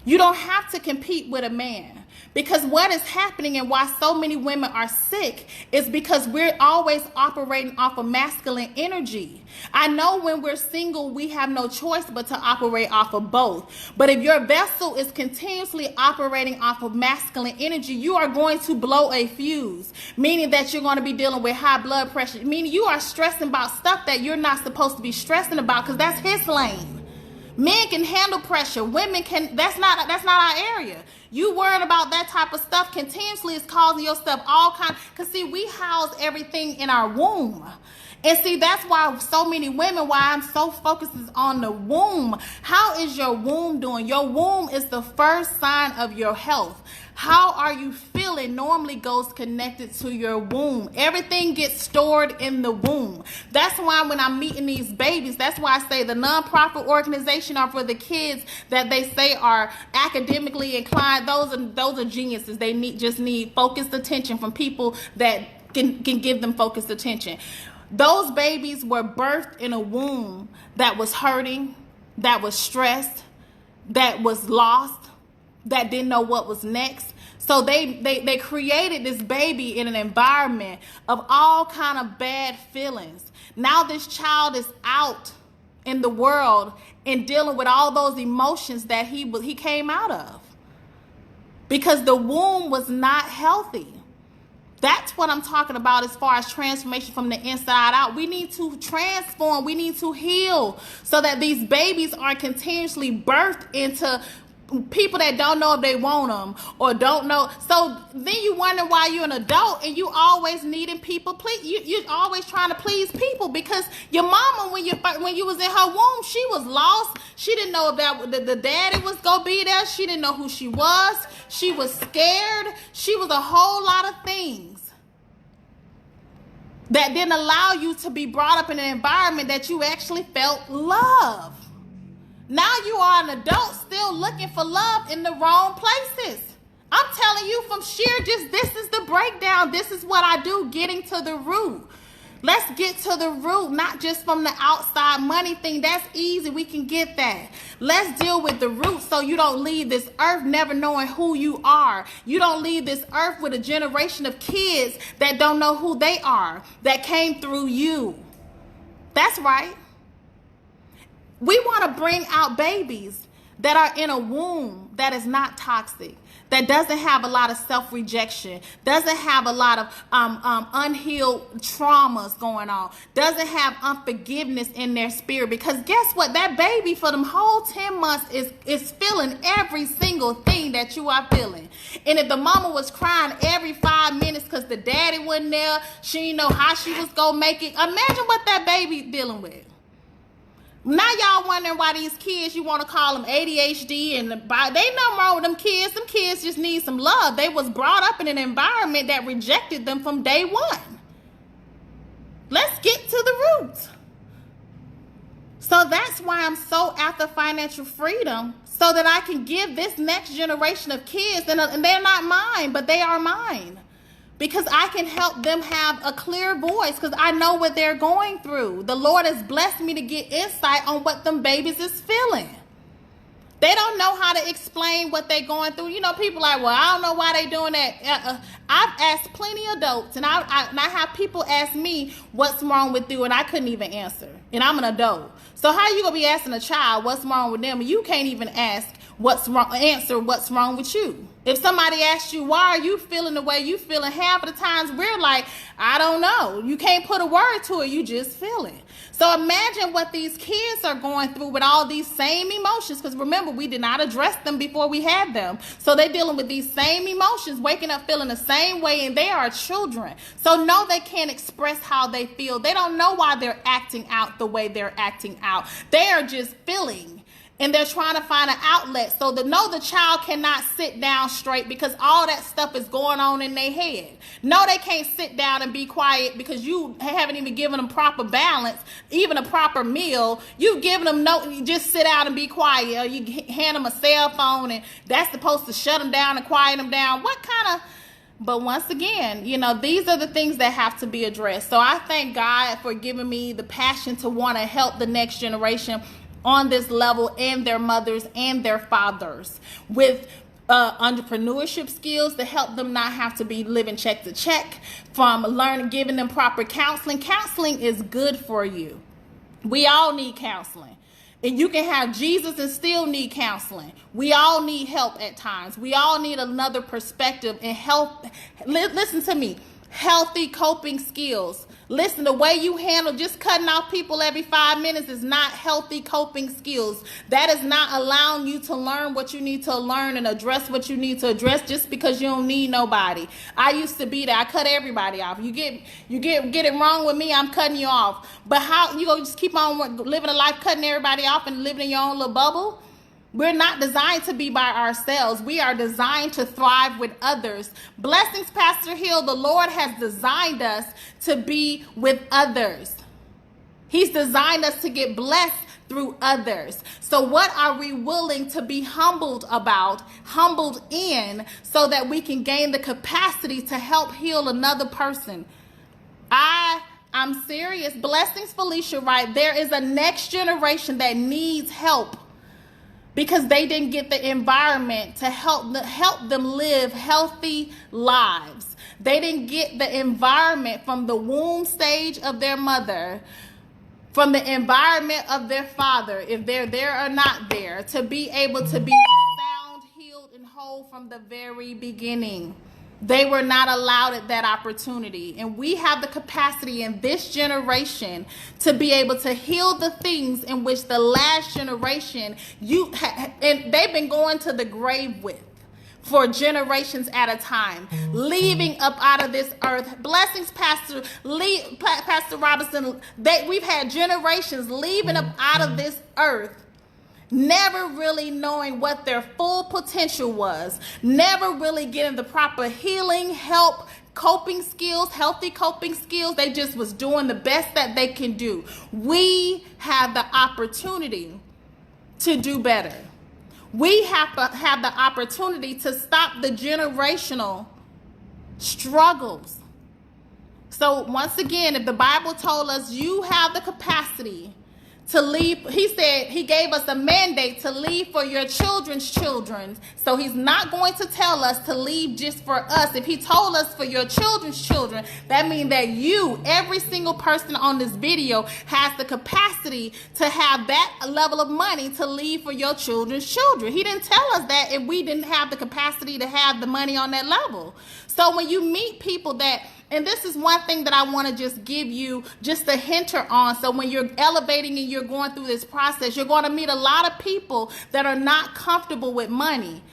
You don't have to compete with a man. Because what is happening and why so many women are sick is because we're always operating off of masculine energy. I know when we're single, we have no choice but to operate off of both. But if your vessel is continuously operating off of masculine energy, you are going to blow a fuse, meaning that you're going to be dealing with high blood pressure, meaning you are stressing about stuff that you're not supposed to be stressing about because that's his lane. Men can handle pressure. Women can. That's not our area. You worrying about that type of stuff continuously is causing yourself all kinds. Because see, we house everything in our womb. And see, that's why so many women, why I'm so focused is on the womb. How is your womb doing? Your womb is the first sign of your health. How are you feeling normally goes connected to your womb. Everything gets stored in the womb. That's why when I'm meeting these babies, that's why I say the nonprofit organization are for the kids that they say are academically inclined. Those are geniuses. They just need focused attention from people that can give them focused attention. Those babies were birthed in a womb that was hurting, that was stressed, that was lost, that didn't know what was next. So they created this baby in an environment of all kind of bad feelings. Now this child is out in the world and dealing with all those emotions that he came out of. Because the womb was not healthy. That's what I'm talking about as far as transformation from the inside out. We need to transform. We need to heal so that these babies are continuously birthed into people that don't know if they want them or don't know. So then you wonder why you're an adult and you always needing people. You're always trying to please people because your mama, when you was in her womb, she was lost. She didn't know if the daddy was going to be there. She didn't know who she was. She was scared. She was a whole lot of things that didn't allow you to be brought up in an environment that you actually felt love. Now you are an adult still looking for love in the wrong places. I'm telling you from sheer this is the breakdown. This is what I do, getting to the root. Let's get to the root, not just from the outside money thing. That's easy. We can get that. Let's deal with the root so you don't leave this earth never knowing who you are. You don't leave this earth with a generation of kids that don't know who they are, that came through you. That's right. We want to bring out babies that are in a womb that is not toxic, that doesn't have a lot of self-rejection, doesn't have a lot of unhealed traumas going on, doesn't have unforgiveness in their spirit. Because guess what? That baby for them whole 10 months is feeling every single thing that you are feeling. And if the mama was crying every 5 minutes because the daddy wasn't there, she didn't know how she was going to make it. Imagine what that baby dealing with. Now y'all wondering why these kids, you want to call them ADHD and they nothing wrong with them kids. Them kids just need some love. They was brought up in an environment that rejected them from day one. Let's get to the roots. So that's why I'm so after financial freedom, so that I can give this next generation of kids, and they're not mine, but they are mine. Because I can help them have a clear voice because I know what they're going through. The Lord has blessed me to get insight on what them babies is feeling. They don't know how to explain what they're going through. You know, people like, well, I don't know why they doing that. I've asked plenty of adults, and I have people ask me what's wrong with you, and I couldn't even answer. And I'm an adult. So how you going to be asking a child what's wrong with them, and you can't even answer what's wrong with you? If somebody asks you, why are you feeling the way you feeling, half of the times we're like, I don't know. You can't put a word to it. You just feel it. So imagine what these kids are going through with all these same emotions. Because remember, we did not address them before we had them. So they're dealing with these same emotions, waking up feeling the same way, and they are children. So no, they can't express how they feel. They don't know why they're acting out the way they're acting out. They are just feeling. And they're trying to find an outlet. So the child cannot sit down straight because all that stuff is going on in their head. No, they can't sit down and be quiet because you haven't even given them proper balance, even a proper meal. You've given them you just sit out and be quiet. Or you hand them a cell phone and that's supposed to shut them down and quiet them down. What kind of... But once again, these are the things that have to be addressed. So I thank God for giving me the passion to want to help the next generation on this level, and their mothers and their fathers, with entrepreneurship skills to help them not have to be living check to check, from giving them proper counseling. Counseling is good for you. We all need counseling. And you can have Jesus and still need counseling. We all need help at times. We all need another perspective and help. Listen to me. Healthy coping skills. Listen, the way you handle just cutting off people every 5 minutes is not healthy coping skills. That is not allowing you to learn what you need to learn and address what you need to address just because you don't need nobody. I used to be there. I cut everybody off. You get it wrong with me, I'm cutting you off. But how you gonna just keep on living a life cutting everybody off and living in your own little bubble? We're not designed to be by ourselves. We are designed to thrive with others. Blessings, Pastor Hill. The Lord has designed us to be with others. He's designed us to get blessed through others. So what are we willing to be humbled in, so that we can gain the capacity to help heal another person? I'm serious. Blessings, Felicia, right? There is a next generation that needs help, because they didn't get the environment to help them live healthy lives. They didn't get the environment from the womb stage of their mother, from the environment of their father, if they're there or not there, to be able to be sound, healed, and whole from the very beginning. They were not allowed that opportunity. And we have the capacity in this generation to be able to heal the things in which the last generation, and they've been going to the grave with for generations at a time, leaving up out of this earth. Blessings, Pastor Robinson. We've had generations leaving up out of this earth, never really knowing what their full potential was, never really getting the proper healing, help, coping skills, healthy coping skills. They just was doing the best that they can do. We have the opportunity to do better. We have to have the opportunity to stop the generational struggles. So once again, if the Bible told us you have the capacity to leave, he said he gave us a mandate to leave for your children's children. So he's not going to tell us to leave just for us. If he told us for your children's children, that means that every single person on this video, has the capacity to have that level of money to leave for your children's children. He didn't tell us that if we didn't have the capacity to have the money on that level. So when you meet people that, and this is one thing that I want to just give you just a hinter on. So when you're elevating and you're going through this process, you're going to meet a lot of people that are not comfortable with money.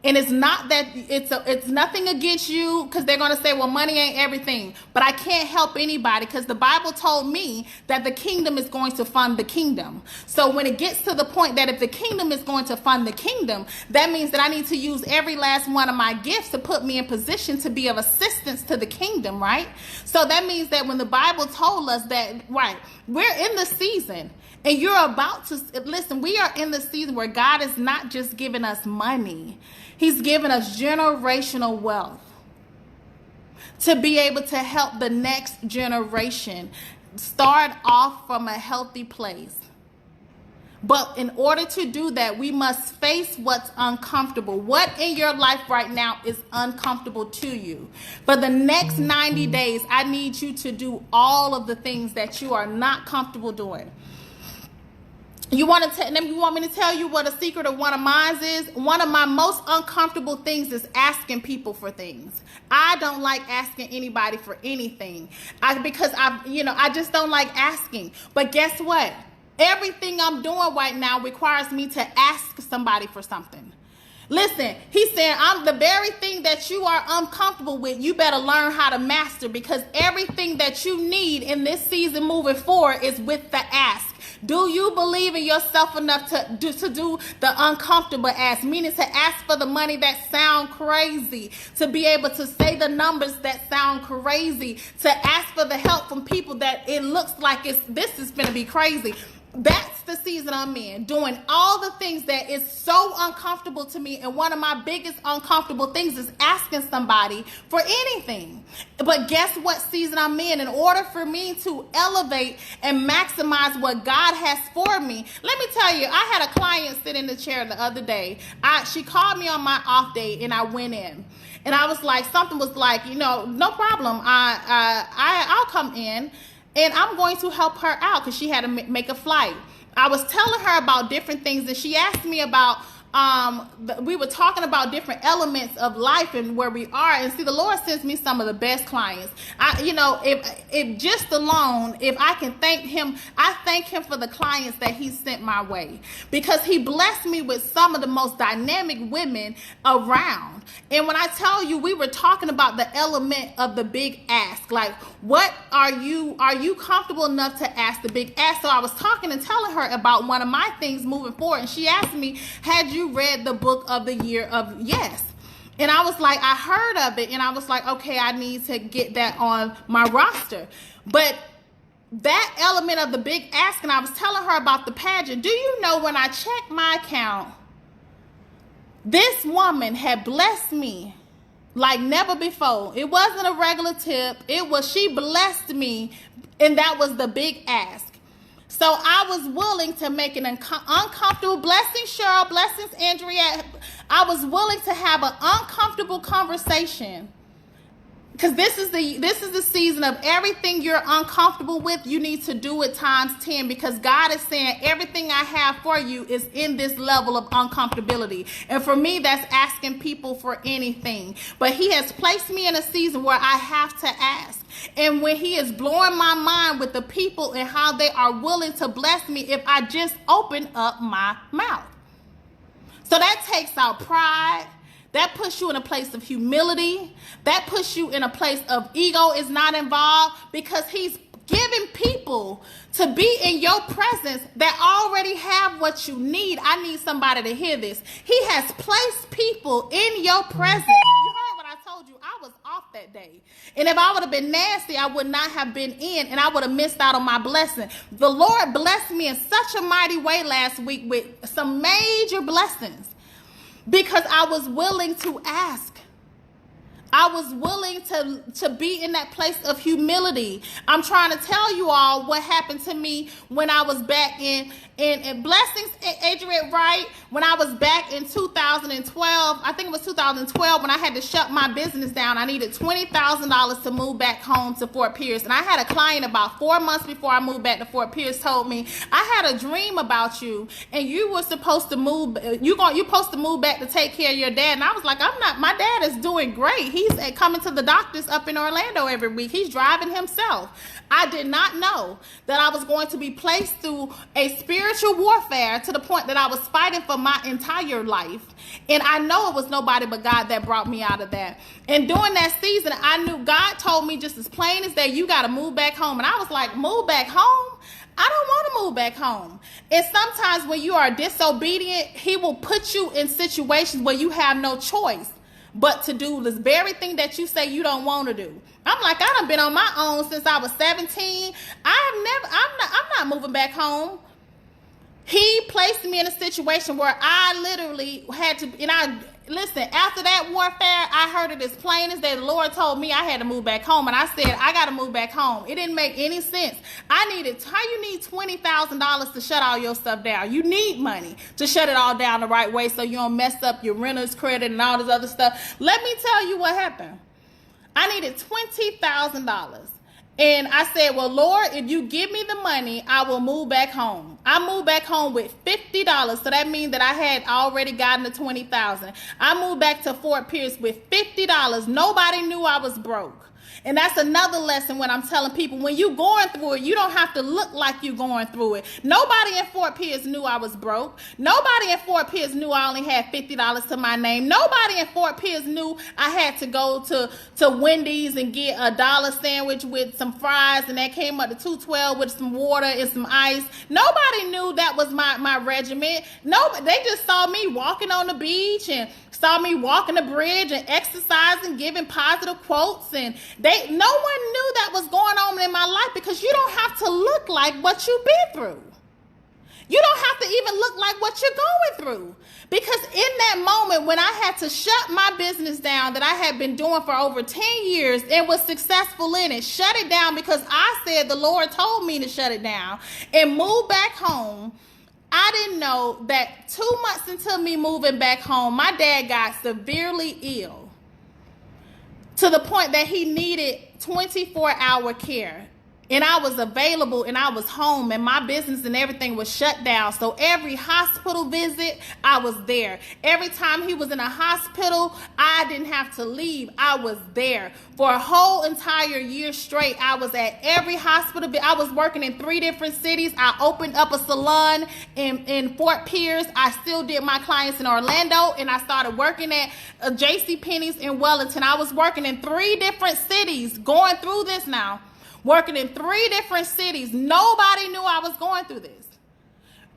And it's not that it's nothing against you, because they're going to say, well, money ain't everything. But I can't help anybody, because the Bible told me that the kingdom is going to fund the kingdom. So when it gets to the point that if the kingdom is going to fund the kingdom, that means that I need to use every last one of my gifts to put me in position to be of assistance to the kingdom, right? So that means that when the Bible told us that, right, we're in the season, and you're about to, listen, we are in the season where God is not just giving us money. He's given us generational wealth to be able to help the next generation start off from a healthy place. But in order to do that, we must face what's uncomfortable. What in your life right now is uncomfortable to you? For the next 90 days, I need you to do all of the things that you are not comfortable doing. You want me to tell you what a secret of one of mine is? One of my most uncomfortable things is asking people for things. I don't like asking anybody for anything, because I just don't like asking. But guess what? Everything I'm doing right now requires me to ask somebody for something. Listen, he's saying, I'm the very thing that you are uncomfortable with, you better learn how to master, because everything that you need in this season moving forward is with the ask. Do you believe in yourself enough to do the uncomfortable ask, meaning to ask for the money that sound crazy, to be able to say the numbers that sound crazy, to ask for the help from people that it looks like this is going to be crazy. that's the season I'm in, doing all the things that is so uncomfortable to me. And one of my biggest uncomfortable things is asking somebody for anything. But guess what season I'm in order for me to elevate and maximize what God has for me? Let me tell you, I had a client sit in the chair the other day. She called me on my off day and I went in. And I was like, something was like, no problem. I'll come in. And I'm going to help her out because she had to make a flight. I was telling her about different things, and she asked me about, we were talking about different elements of life and where we are. And see, the Lord sends me some of the best clients. If just alone, if I can thank him, I thank him for the clients that he sent my way, because he blessed me with some of the most dynamic women around. And when I tell you, we were talking about the element of the big ask, like, what are you comfortable enough to ask the big ask? So I was talking and telling her about one of my things moving forward. And she asked me, had you read the book of the year of yes? And I was like, I heard of it. And I was like, okay, I need to get that on my roster. But that element of the big ask, and I was telling her about the pageant. Do you know, when I checked my account, this woman had blessed me like never before. It wasn't a regular tip. She blessed me, and that was the big ask. So I was willing to make an uncomfortable, blessings Cheryl, blessings Andrea. I was willing to have an uncomfortable conversation, because this is the season of everything you're uncomfortable with, you need to do it times 10, because God is saying everything I have for you is in this level of uncomfortability. And for me, that's asking people for anything. But he has placed me in a season where I have to ask. And when he is blowing my mind with the people and how they are willing to bless me if I just open up my mouth. So that takes out pride. That puts you in a place of humility. That puts you in a place of ego is not involved, because he's giving people to be in your presence that already have what you need. I need somebody to hear this. He has placed people in your presence. You heard what I told you. I was off that day. And if I would have been nasty, I would not have been in, and I would have missed out on my blessing. The Lord blessed me in such a mighty way last week with some major blessings, because I was willing to ask. I was willing to be in that place of humility. I'm trying to tell you all what happened to me when I was back in blessings, Adrian, right? When I was back in 2012, I think it was 2012, when I had to shut my business down. I needed $20,000 to move back home to Fort Pierce. And I had a client about 4 months before I moved back to Fort Pierce told me, I had a dream about you, and you were supposed to move. You're supposed to move back to take care of your dad. And I was like, I'm not. My dad is doing great. He's coming to the doctors up in Orlando every week. He's driving himself. I did not know that I was going to be placed through a spiritual warfare to the point that I was fighting for my entire life. And I know it was nobody but God that brought me out of that. And during that season, I knew God told me just as plain as day, you got to move back home. And I was like, move back home? I don't want to move back home. And sometimes when you are disobedient, he will put you in situations where you have no choice but to do this very thing that you say you don't want to do. I'm like, I done been on my own since I was 17. I'm not moving back home. He placed me in a situation where I literally had to, and listen, after that warfare, I heard it as plain as day. The Lord told me I had to move back home, and I said, I got to move back home. It didn't make any sense. How you need $20,000 to shut all your stuff down? You need money to shut it all down the right way so you don't mess up your renter's credit and all this other stuff. Let me tell you what happened. I needed $20,000. And I said, well, Lord, if you give me the money, I will move back home. I moved back home with $50. So that means that I had already gotten the $20,000. I moved back to Fort Pierce with $50. Nobody knew I was broke. And that's another lesson when I'm telling people, when you're going through it, you don't have to look like you're going through it. Nobody in Fort Pierce knew I was broke. Nobody in Fort Pierce knew I only had $50 to my name. Nobody in Fort Pierce knew I had to go to Wendy's and get a dollar sandwich with some fries, and that came up to $2.12 with some water and some ice. Nobody knew that was my regiment. No, they just saw me walking on the beach and saw me walking the bridge and exercising, giving positive quotes, and no one knew that was going on in my life, because you don't have to look like what you've been through. You don't have to even look like what you're going through. Because in that moment when I had to shut my business down that I had been doing for over 10 years and was successful in it, shut it down because I said the Lord told me to shut it down, and move back home, I didn't know that 2 months into me moving back home, my dad got severely ill to the point that he needed 24-hour care. And I was available and I was home and my business and everything was shut down. So every hospital visit, I was there. Every time he was in a hospital, I didn't have to leave. I was there. For a whole entire year straight, I was at every hospital. I was working in 3 different cities. I opened up a salon in Fort Pierce. I still did my clients in Orlando. And I started working at JCPenney's in Wellington. I was working in 3 different cities, going through this now. Working in 3 different cities. Nobody knew I was going through this.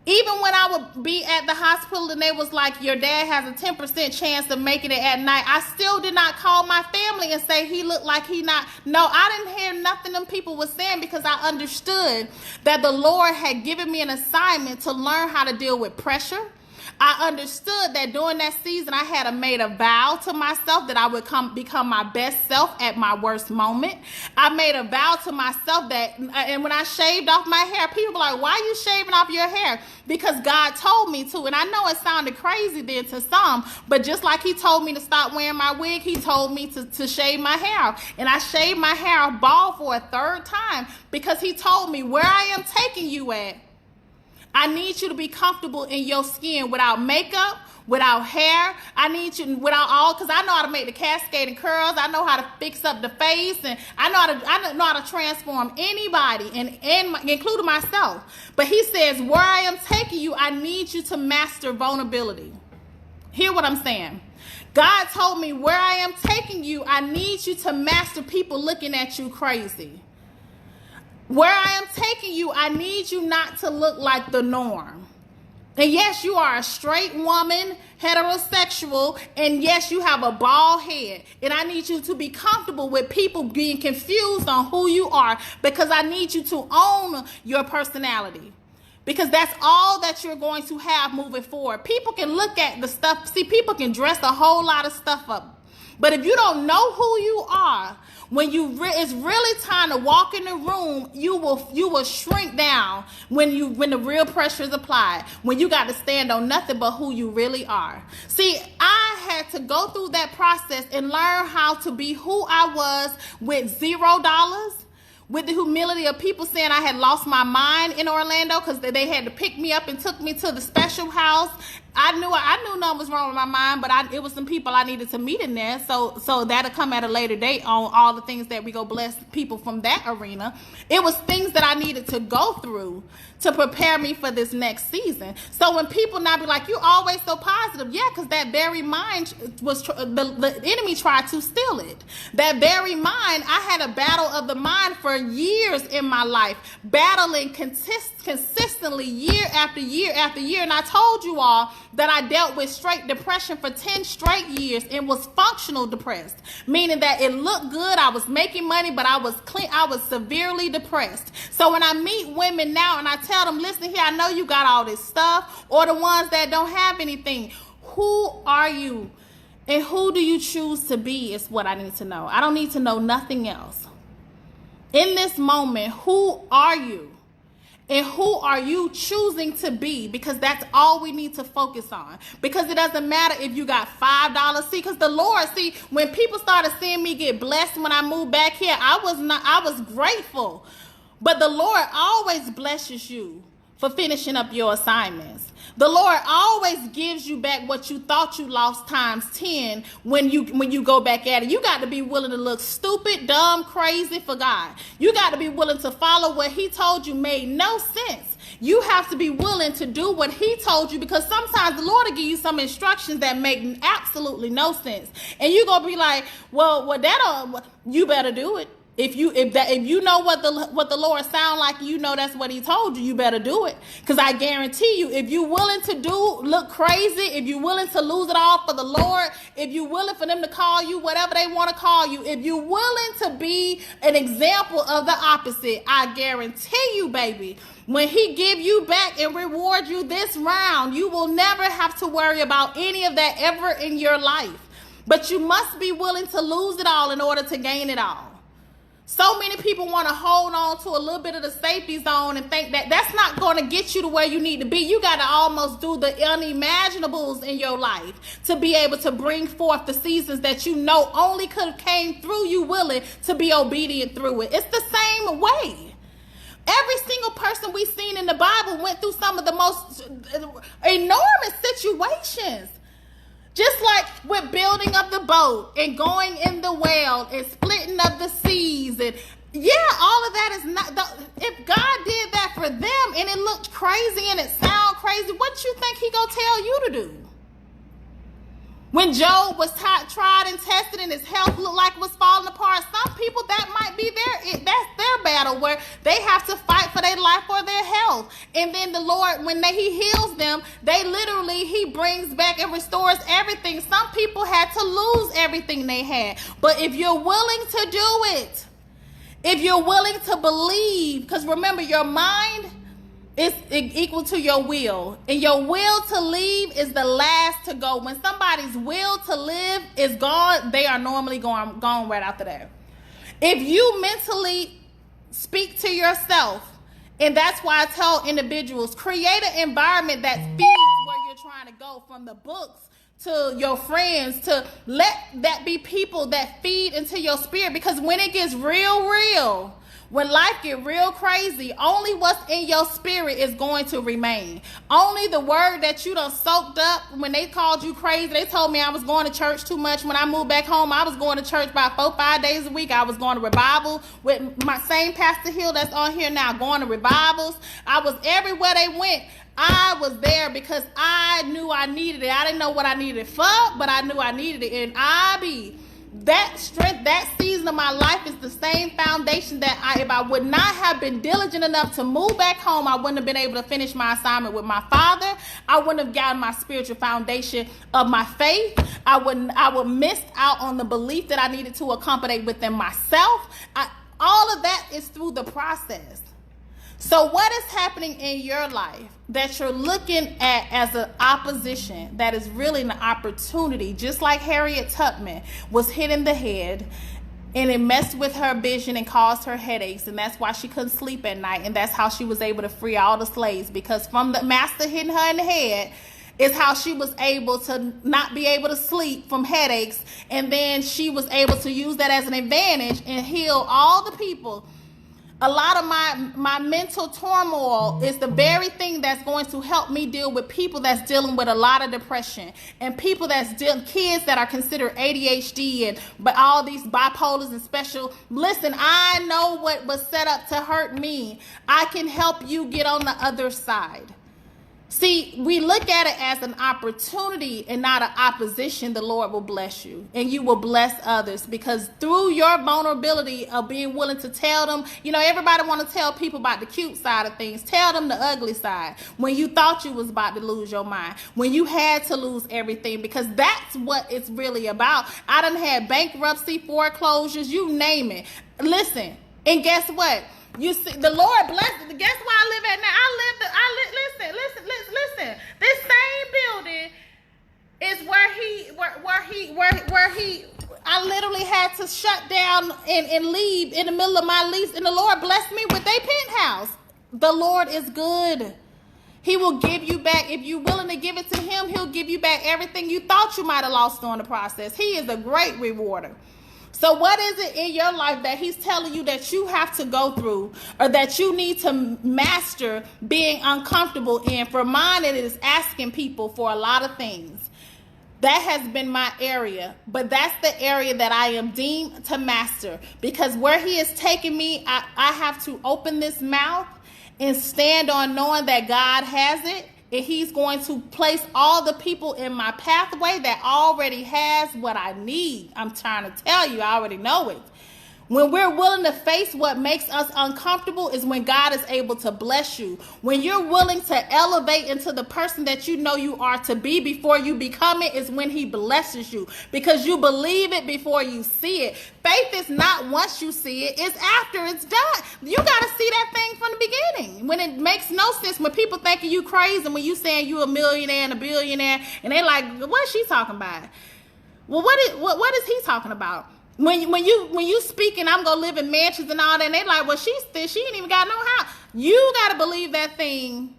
Even when I would be at the hospital and they was like, your dad has a 10% chance of making it at night, I still did not call my family and say he looked like he not. No, I didn't hear nothing them people was saying because I understood that the Lord had given me an assignment to learn how to deal with pressure. I understood that during that season, I had made a vow to myself that I would become my best self at my worst moment. I made a vow to myself that, and when I shaved off my hair, people were like, why are you shaving off your hair? Because God told me to. And I know it sounded crazy then to some, but just like he told me to stop wearing my wig, he told me to shave my hair off. And I shaved my hair off bald for a 3rd time because he told me, where I am taking you at, I need you to be comfortable in your skin without makeup, without hair. I need you without all, because I know how to make the cascading curls. I know how to fix up the face, and I know how to transform anybody, and including myself. But he says, where I am taking you, I need you to master vulnerability. Hear what I'm saying? God told me, where I am taking you, I need you to master people looking at you crazy. Where I am taking you, I need you not to look like the norm. And yes, you are a straight woman, heterosexual, and yes, you have a bald head. And I need you to be comfortable with people being confused on who you are, because I need you to own your personality. Because that's all that you're going to have moving forward. People can look at the stuff. See, people can dress a whole lot of stuff up. But if you don't know who you are, when it's really time to walk in the room, you will shrink down when the real pressure is applied. When you got to stand on nothing but who you really are. See, I had to go through that process and learn how to be who I was with $0. With the humility of people saying I had lost my mind in Orlando because they had to pick me up and took me to the special house. I knew nothing was wrong with my mind, but it was some people I needed to meet in there. So that'll come at a later date on all the things that we go bless people from that arena. It was things that I needed to go through to prepare me for this next season. So when people now be like, you always so positive. Yeah, because that very mind was, the enemy tried to steal it. That very mind, I had a battle of the mind for years in my life, battling consistently year after year after year. And I told you all that I dealt with straight depression for 10 straight years and was functional depressed, meaning that it looked good. I was making money, but I was severely depressed. So when I meet women now and I tell them, listen here, I know you got all this stuff, or the ones that don't have anything, who are you and who do you choose to be is what I need to know. I don't need to know nothing else. In this moment, who are you? And who are you choosing to be? Because that's all we need to focus on. Because it doesn't matter if you got $5. See, because the Lord, see, when people started seeing me get blessed when I moved back here, I was grateful. But the Lord always blesses you for finishing up your assignments. The Lord always gives you back what you thought you lost times 10 when you go back at it. You got to be willing to look stupid, dumb, crazy for God. You got to be willing to follow what he told you made no sense. You have to be willing to do what he told you, because sometimes the Lord will give you some instructions that make absolutely no sense. And you're going to be like, well, you better do it. If you know what the Lord sound like, you know that's what he told you, you better do it. Because I guarantee you, if you're willing to look crazy, if you're willing to lose it all for the Lord, if you're willing for them to call you whatever they want to call you, if you're willing to be an example of the opposite, I guarantee you, baby, when he give you back and reward you this round, you will never have to worry about any of that ever in your life. But you must be willing to lose it all in order to gain it all. So many people want to hold on to a little bit of the safety zone and think that that's not going to get you to where you need to be. You got to almost do the unimaginables in your life to be able to bring forth the seasons that you know only could have came through you willing to be obedient through it. It's the same way. Every single person we've seen in the Bible went through some of the most enormous situations. Just like with building of the boat and going in the well and splitting of the seas, and all of that is not. If God did that for them and it looked crazy and it sound crazy, what you think he gonna tell you to do? When Job was tried and tested and his health looked like it was falling apart, some people that might be that's their battle where they have to fight for their life or their health. And then the Lord, when he heals them, he brings back and restores everything. Some people had to lose everything they had. But if you're willing to do it, if you're willing to believe, because remember, your mind is equal to your will, and your will to leave is the last to go. When somebody's will to live is gone, they are normally gone right after that. If you mentally speak to yourself, and that's why I tell individuals, create an environment that feeds where you're trying to go, from the books to your friends, to let that be people that feed into your spirit. Because when it gets real, when life get real crazy, only what's in your spirit is going to remain. Only the word that you done soaked up when they called you crazy. They told me I was going to church too much. When I moved back home, I was going to church about 4-5 days a week. I was going to revival with my same Pastor Hill that's on here now, going to revivals. I was everywhere they went. I was there because I knew I needed it. I didn't know what I needed it for, but I knew I needed it. And that strength, that season of my life is the same foundation that if I would not have been diligent enough to move back home, I wouldn't have been able to finish my assignment with my father. I wouldn't have gotten my spiritual foundation of my faith. I would miss out on the belief that I needed to accommodate within myself. All of that is through the process. So what is happening in your life that you're looking at as an opposition that is really an opportunity? Just like Harriet Tubman was hit in the head and it messed with her vision and caused her headaches, and that's why she couldn't sleep at night, and that's how she was able to free all the slaves, because from the master hitting her in the head is how she was able to not be able to sleep from headaches, and then she was able to use that as an advantage and heal all the people. A lot of my mental turmoil is the very thing that's going to help me deal with people that's dealing with a lot of depression, and people kids that are considered ADHD but all these bipolars and special. Listen, I know what was set up to hurt me. I can help you get on the other side. See, we look at it as an opportunity and not an opposition. The Lord will bless you and you will bless others, because through your vulnerability of being willing to tell them, everybody want to tell people about the cute side of things. Tell them the ugly side. When you thought you was about to lose your mind, when you had to lose everything, because that's what it's really about. I done had bankruptcy, foreclosures, you name it. Listen, and guess what? You see, the Lord blessed. Guess where I live at now? Listen. This same building is where I literally had to shut down and leave in the middle of my lease, and the Lord blessed me with a penthouse. The Lord is good. He will give you back. If you're willing to give it to him, he'll give you back everything you thought you might have lost on the process. He is a great rewarder. So what is it in your life that he's telling you that you have to go through, or that you need to master being uncomfortable in? For mine, it is asking people for a lot of things. That has been my area, but that's the area that I am deemed to master, because where he is taking me, I have to open this mouth and stand on knowing that God has it. And he's going to place all the people in my pathway that already has what I need. I'm trying to tell you, I already know it. When we're willing to face what makes us uncomfortable is when God is able to bless you. When you're willing to elevate into the person that you know you are to be before you become it is when he blesses you, because you believe it before you see it. Faith is not once you see it, it's after it's done. You got to see that thing from the beginning. When it makes no sense, when people thinking you crazy, when you saying you a millionaire and a billionaire, and they like, what is she talking about? Well, what is he talking about? When you speaking, I'm gonna live in mansions and all that, and they like, well, she ain't even got no house. You gotta believe that thing.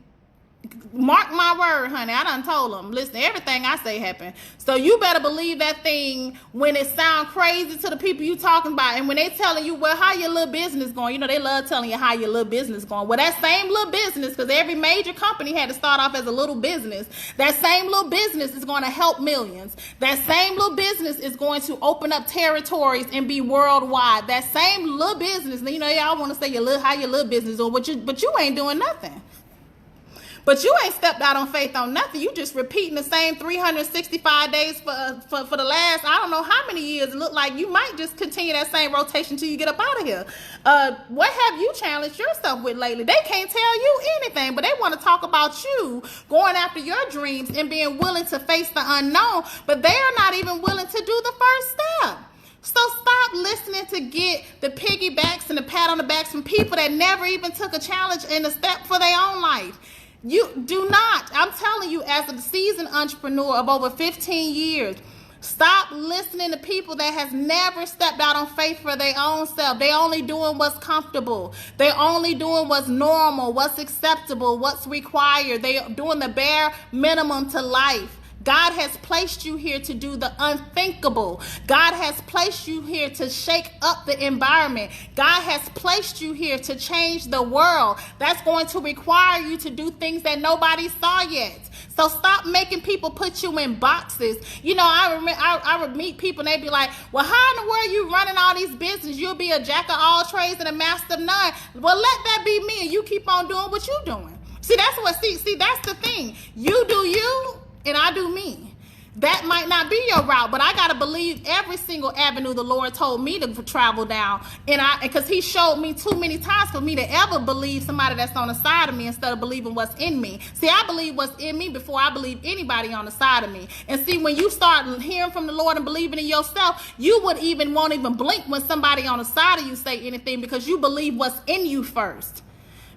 Mark my word, honey. I done told them, listen, everything I say happen. So you better believe that thing when it sound crazy to the people you talking about. And when they telling you, well, how your little business going? You know, they love telling you how your little business going. Well, that same little business, because every major company had to start off as a little business. That same little business is going to help millions. That same little business is going to open up territories and be worldwide. That same little business, you know, y'all want to say how your little business is, but you ain't doing nothing. But you ain't stepped out on faith on nothing. You just repeating the same 365 days for the last, I don't know how many years. It look like you might just continue that same rotation till you get up out of here. What have you challenged yourself with lately? They can't tell you anything, but they want to talk about you going after your dreams and being willing to face the unknown, but they are not even willing to do the first step. So stop listening to get the piggybacks and the pat on the backs from people that never even took a challenge and a step for their own life. You do not. I'm telling you, as a seasoned entrepreneur of over 15 years, stop listening to people that has never stepped out on faith for their own self. They only doing what's comfortable. They only doing what's normal, what's acceptable, what's required. They doing the bare minimum to life. God has placed you here to do the unthinkable. God has placed you here to shake up the environment. God has placed you here to change the world. That's going to require you to do things that nobody saw yet. So stop making people put you in boxes. You know, I would meet people and they'd be like, well, how in the world you running all these businesses? You'll be a jack of all trades and a master of none. Well, let that be me, and you keep on doing what you're doing. See, that's the thing. You do you, and I do me. That might not be your route, but I got to believe every single avenue the Lord told me to travel down. Because he showed me too many times for me to ever believe somebody that's on the side of me instead of believing what's in me. See, I believe what's in me before I believe anybody on the side of me. And see, when you start hearing from the Lord and believing in yourself, you won't even blink when somebody on the side of you say anything, because you believe what's in you first.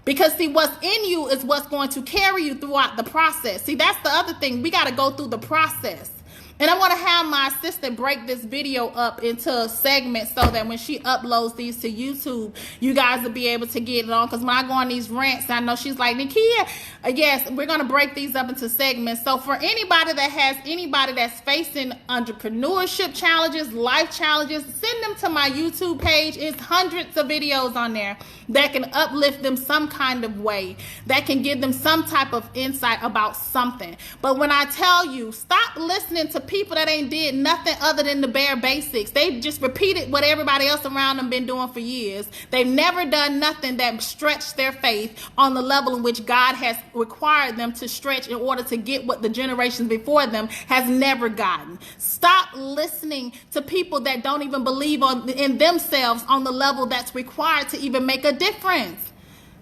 Because see, what's in you is what's going to carry you throughout the process. See, that's the other thing. We got to go through the process. And I want to have my assistant break this video up into segments so that when she uploads these to YouTube, you guys will be able to get it on. Because when I go on these rants, I know she's like, Nekia, yes, we're going to break these up into segments. So for anybody that's facing entrepreneurship challenges, life challenges, send them to my YouTube page. It's hundreds of videos on there that can uplift them some kind of way, that can give them some type of insight about something. But when I tell you, stop listening to people that ain't did nothing other than the bare basics. They just repeated what everybody else around them been doing for years. They've never done nothing that stretched their faith on the level in which God has required them to stretch in order to get what the generations before them has never gotten. Stop listening to people that don't even believe in themselves on the level that's required to even make a difference.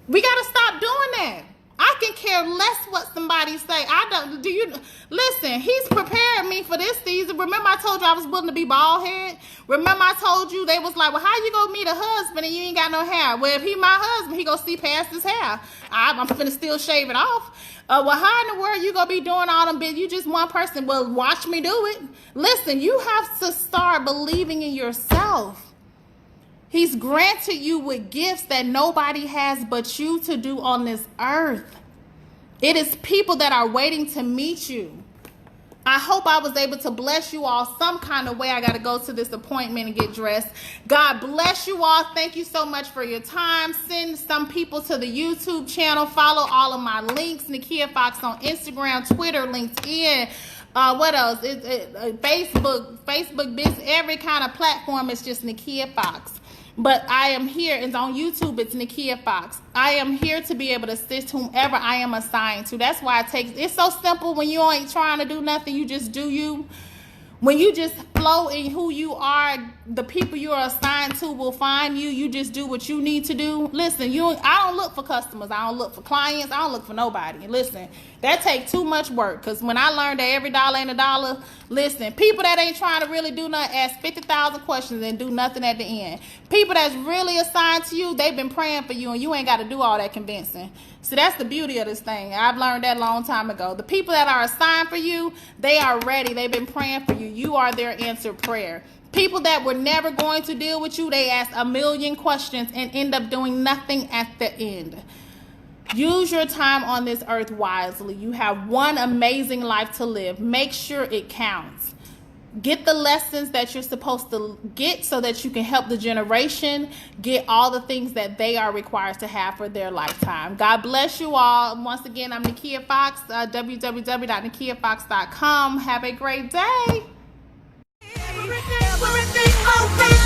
We got to stop doing that. I can care less what somebody say. Listen, he's prepared me for this season. Remember I told you I was willing to be bald head? Remember I told you they was like, well, how you gonna meet a husband and you ain't got no hair? Well, if he my husband, he gonna see past his hair. I'm finna still shave it off. Well, how in the world you gonna be doing all them bits? You just one person. Well, watch me do it. Listen, you have to start believing in yourself. He's granted you with gifts that nobody has but you to do on this earth. It is people that are waiting to meet you. I hope I was able to bless you all some kind of way. I got to go to this appointment and get dressed. God bless you all. Thank you so much for your time. Send some people to the YouTube channel. Follow all of my links. Nekia Foxx on Instagram, Twitter, LinkedIn. What else? Facebook, business, every kind of platform. It's just Nekia Foxx. But I am here, and on YouTube, it's Nekia Foxx. I am here to be able to assist whomever I am assigned to. That's why it's so simple. When you ain't trying to do nothing, you just do you. When you just flow in who you are, the people you are assigned to will find you. You just do what you need to do. Listen, I don't look for customers. I don't look for clients. I don't look for nobody. Listen, that takes too much work. Because when I learned that every dollar ain't a dollar, listen, people that ain't trying to really do nothing ask 50,000 questions and do nothing at the end. People that's really assigned to you, they've been praying for you, and you ain't got to do all that convincing. So that's the beauty of this thing. I've learned that a long time ago. The people that are assigned for you, they are ready. They've been praying for you. You are their answered prayer. People that were never going to deal with you, they ask a million questions and end up doing nothing at the end. Use your time on this earth wisely. You have one amazing life to live. Make sure it counts. Get the lessons that you're supposed to get so that you can help the generation get all the things that they are required to have for their lifetime. God bless you all. Once again, I'm Nekia Foxx, www.nekiafoxx.com. Have a great day. Everything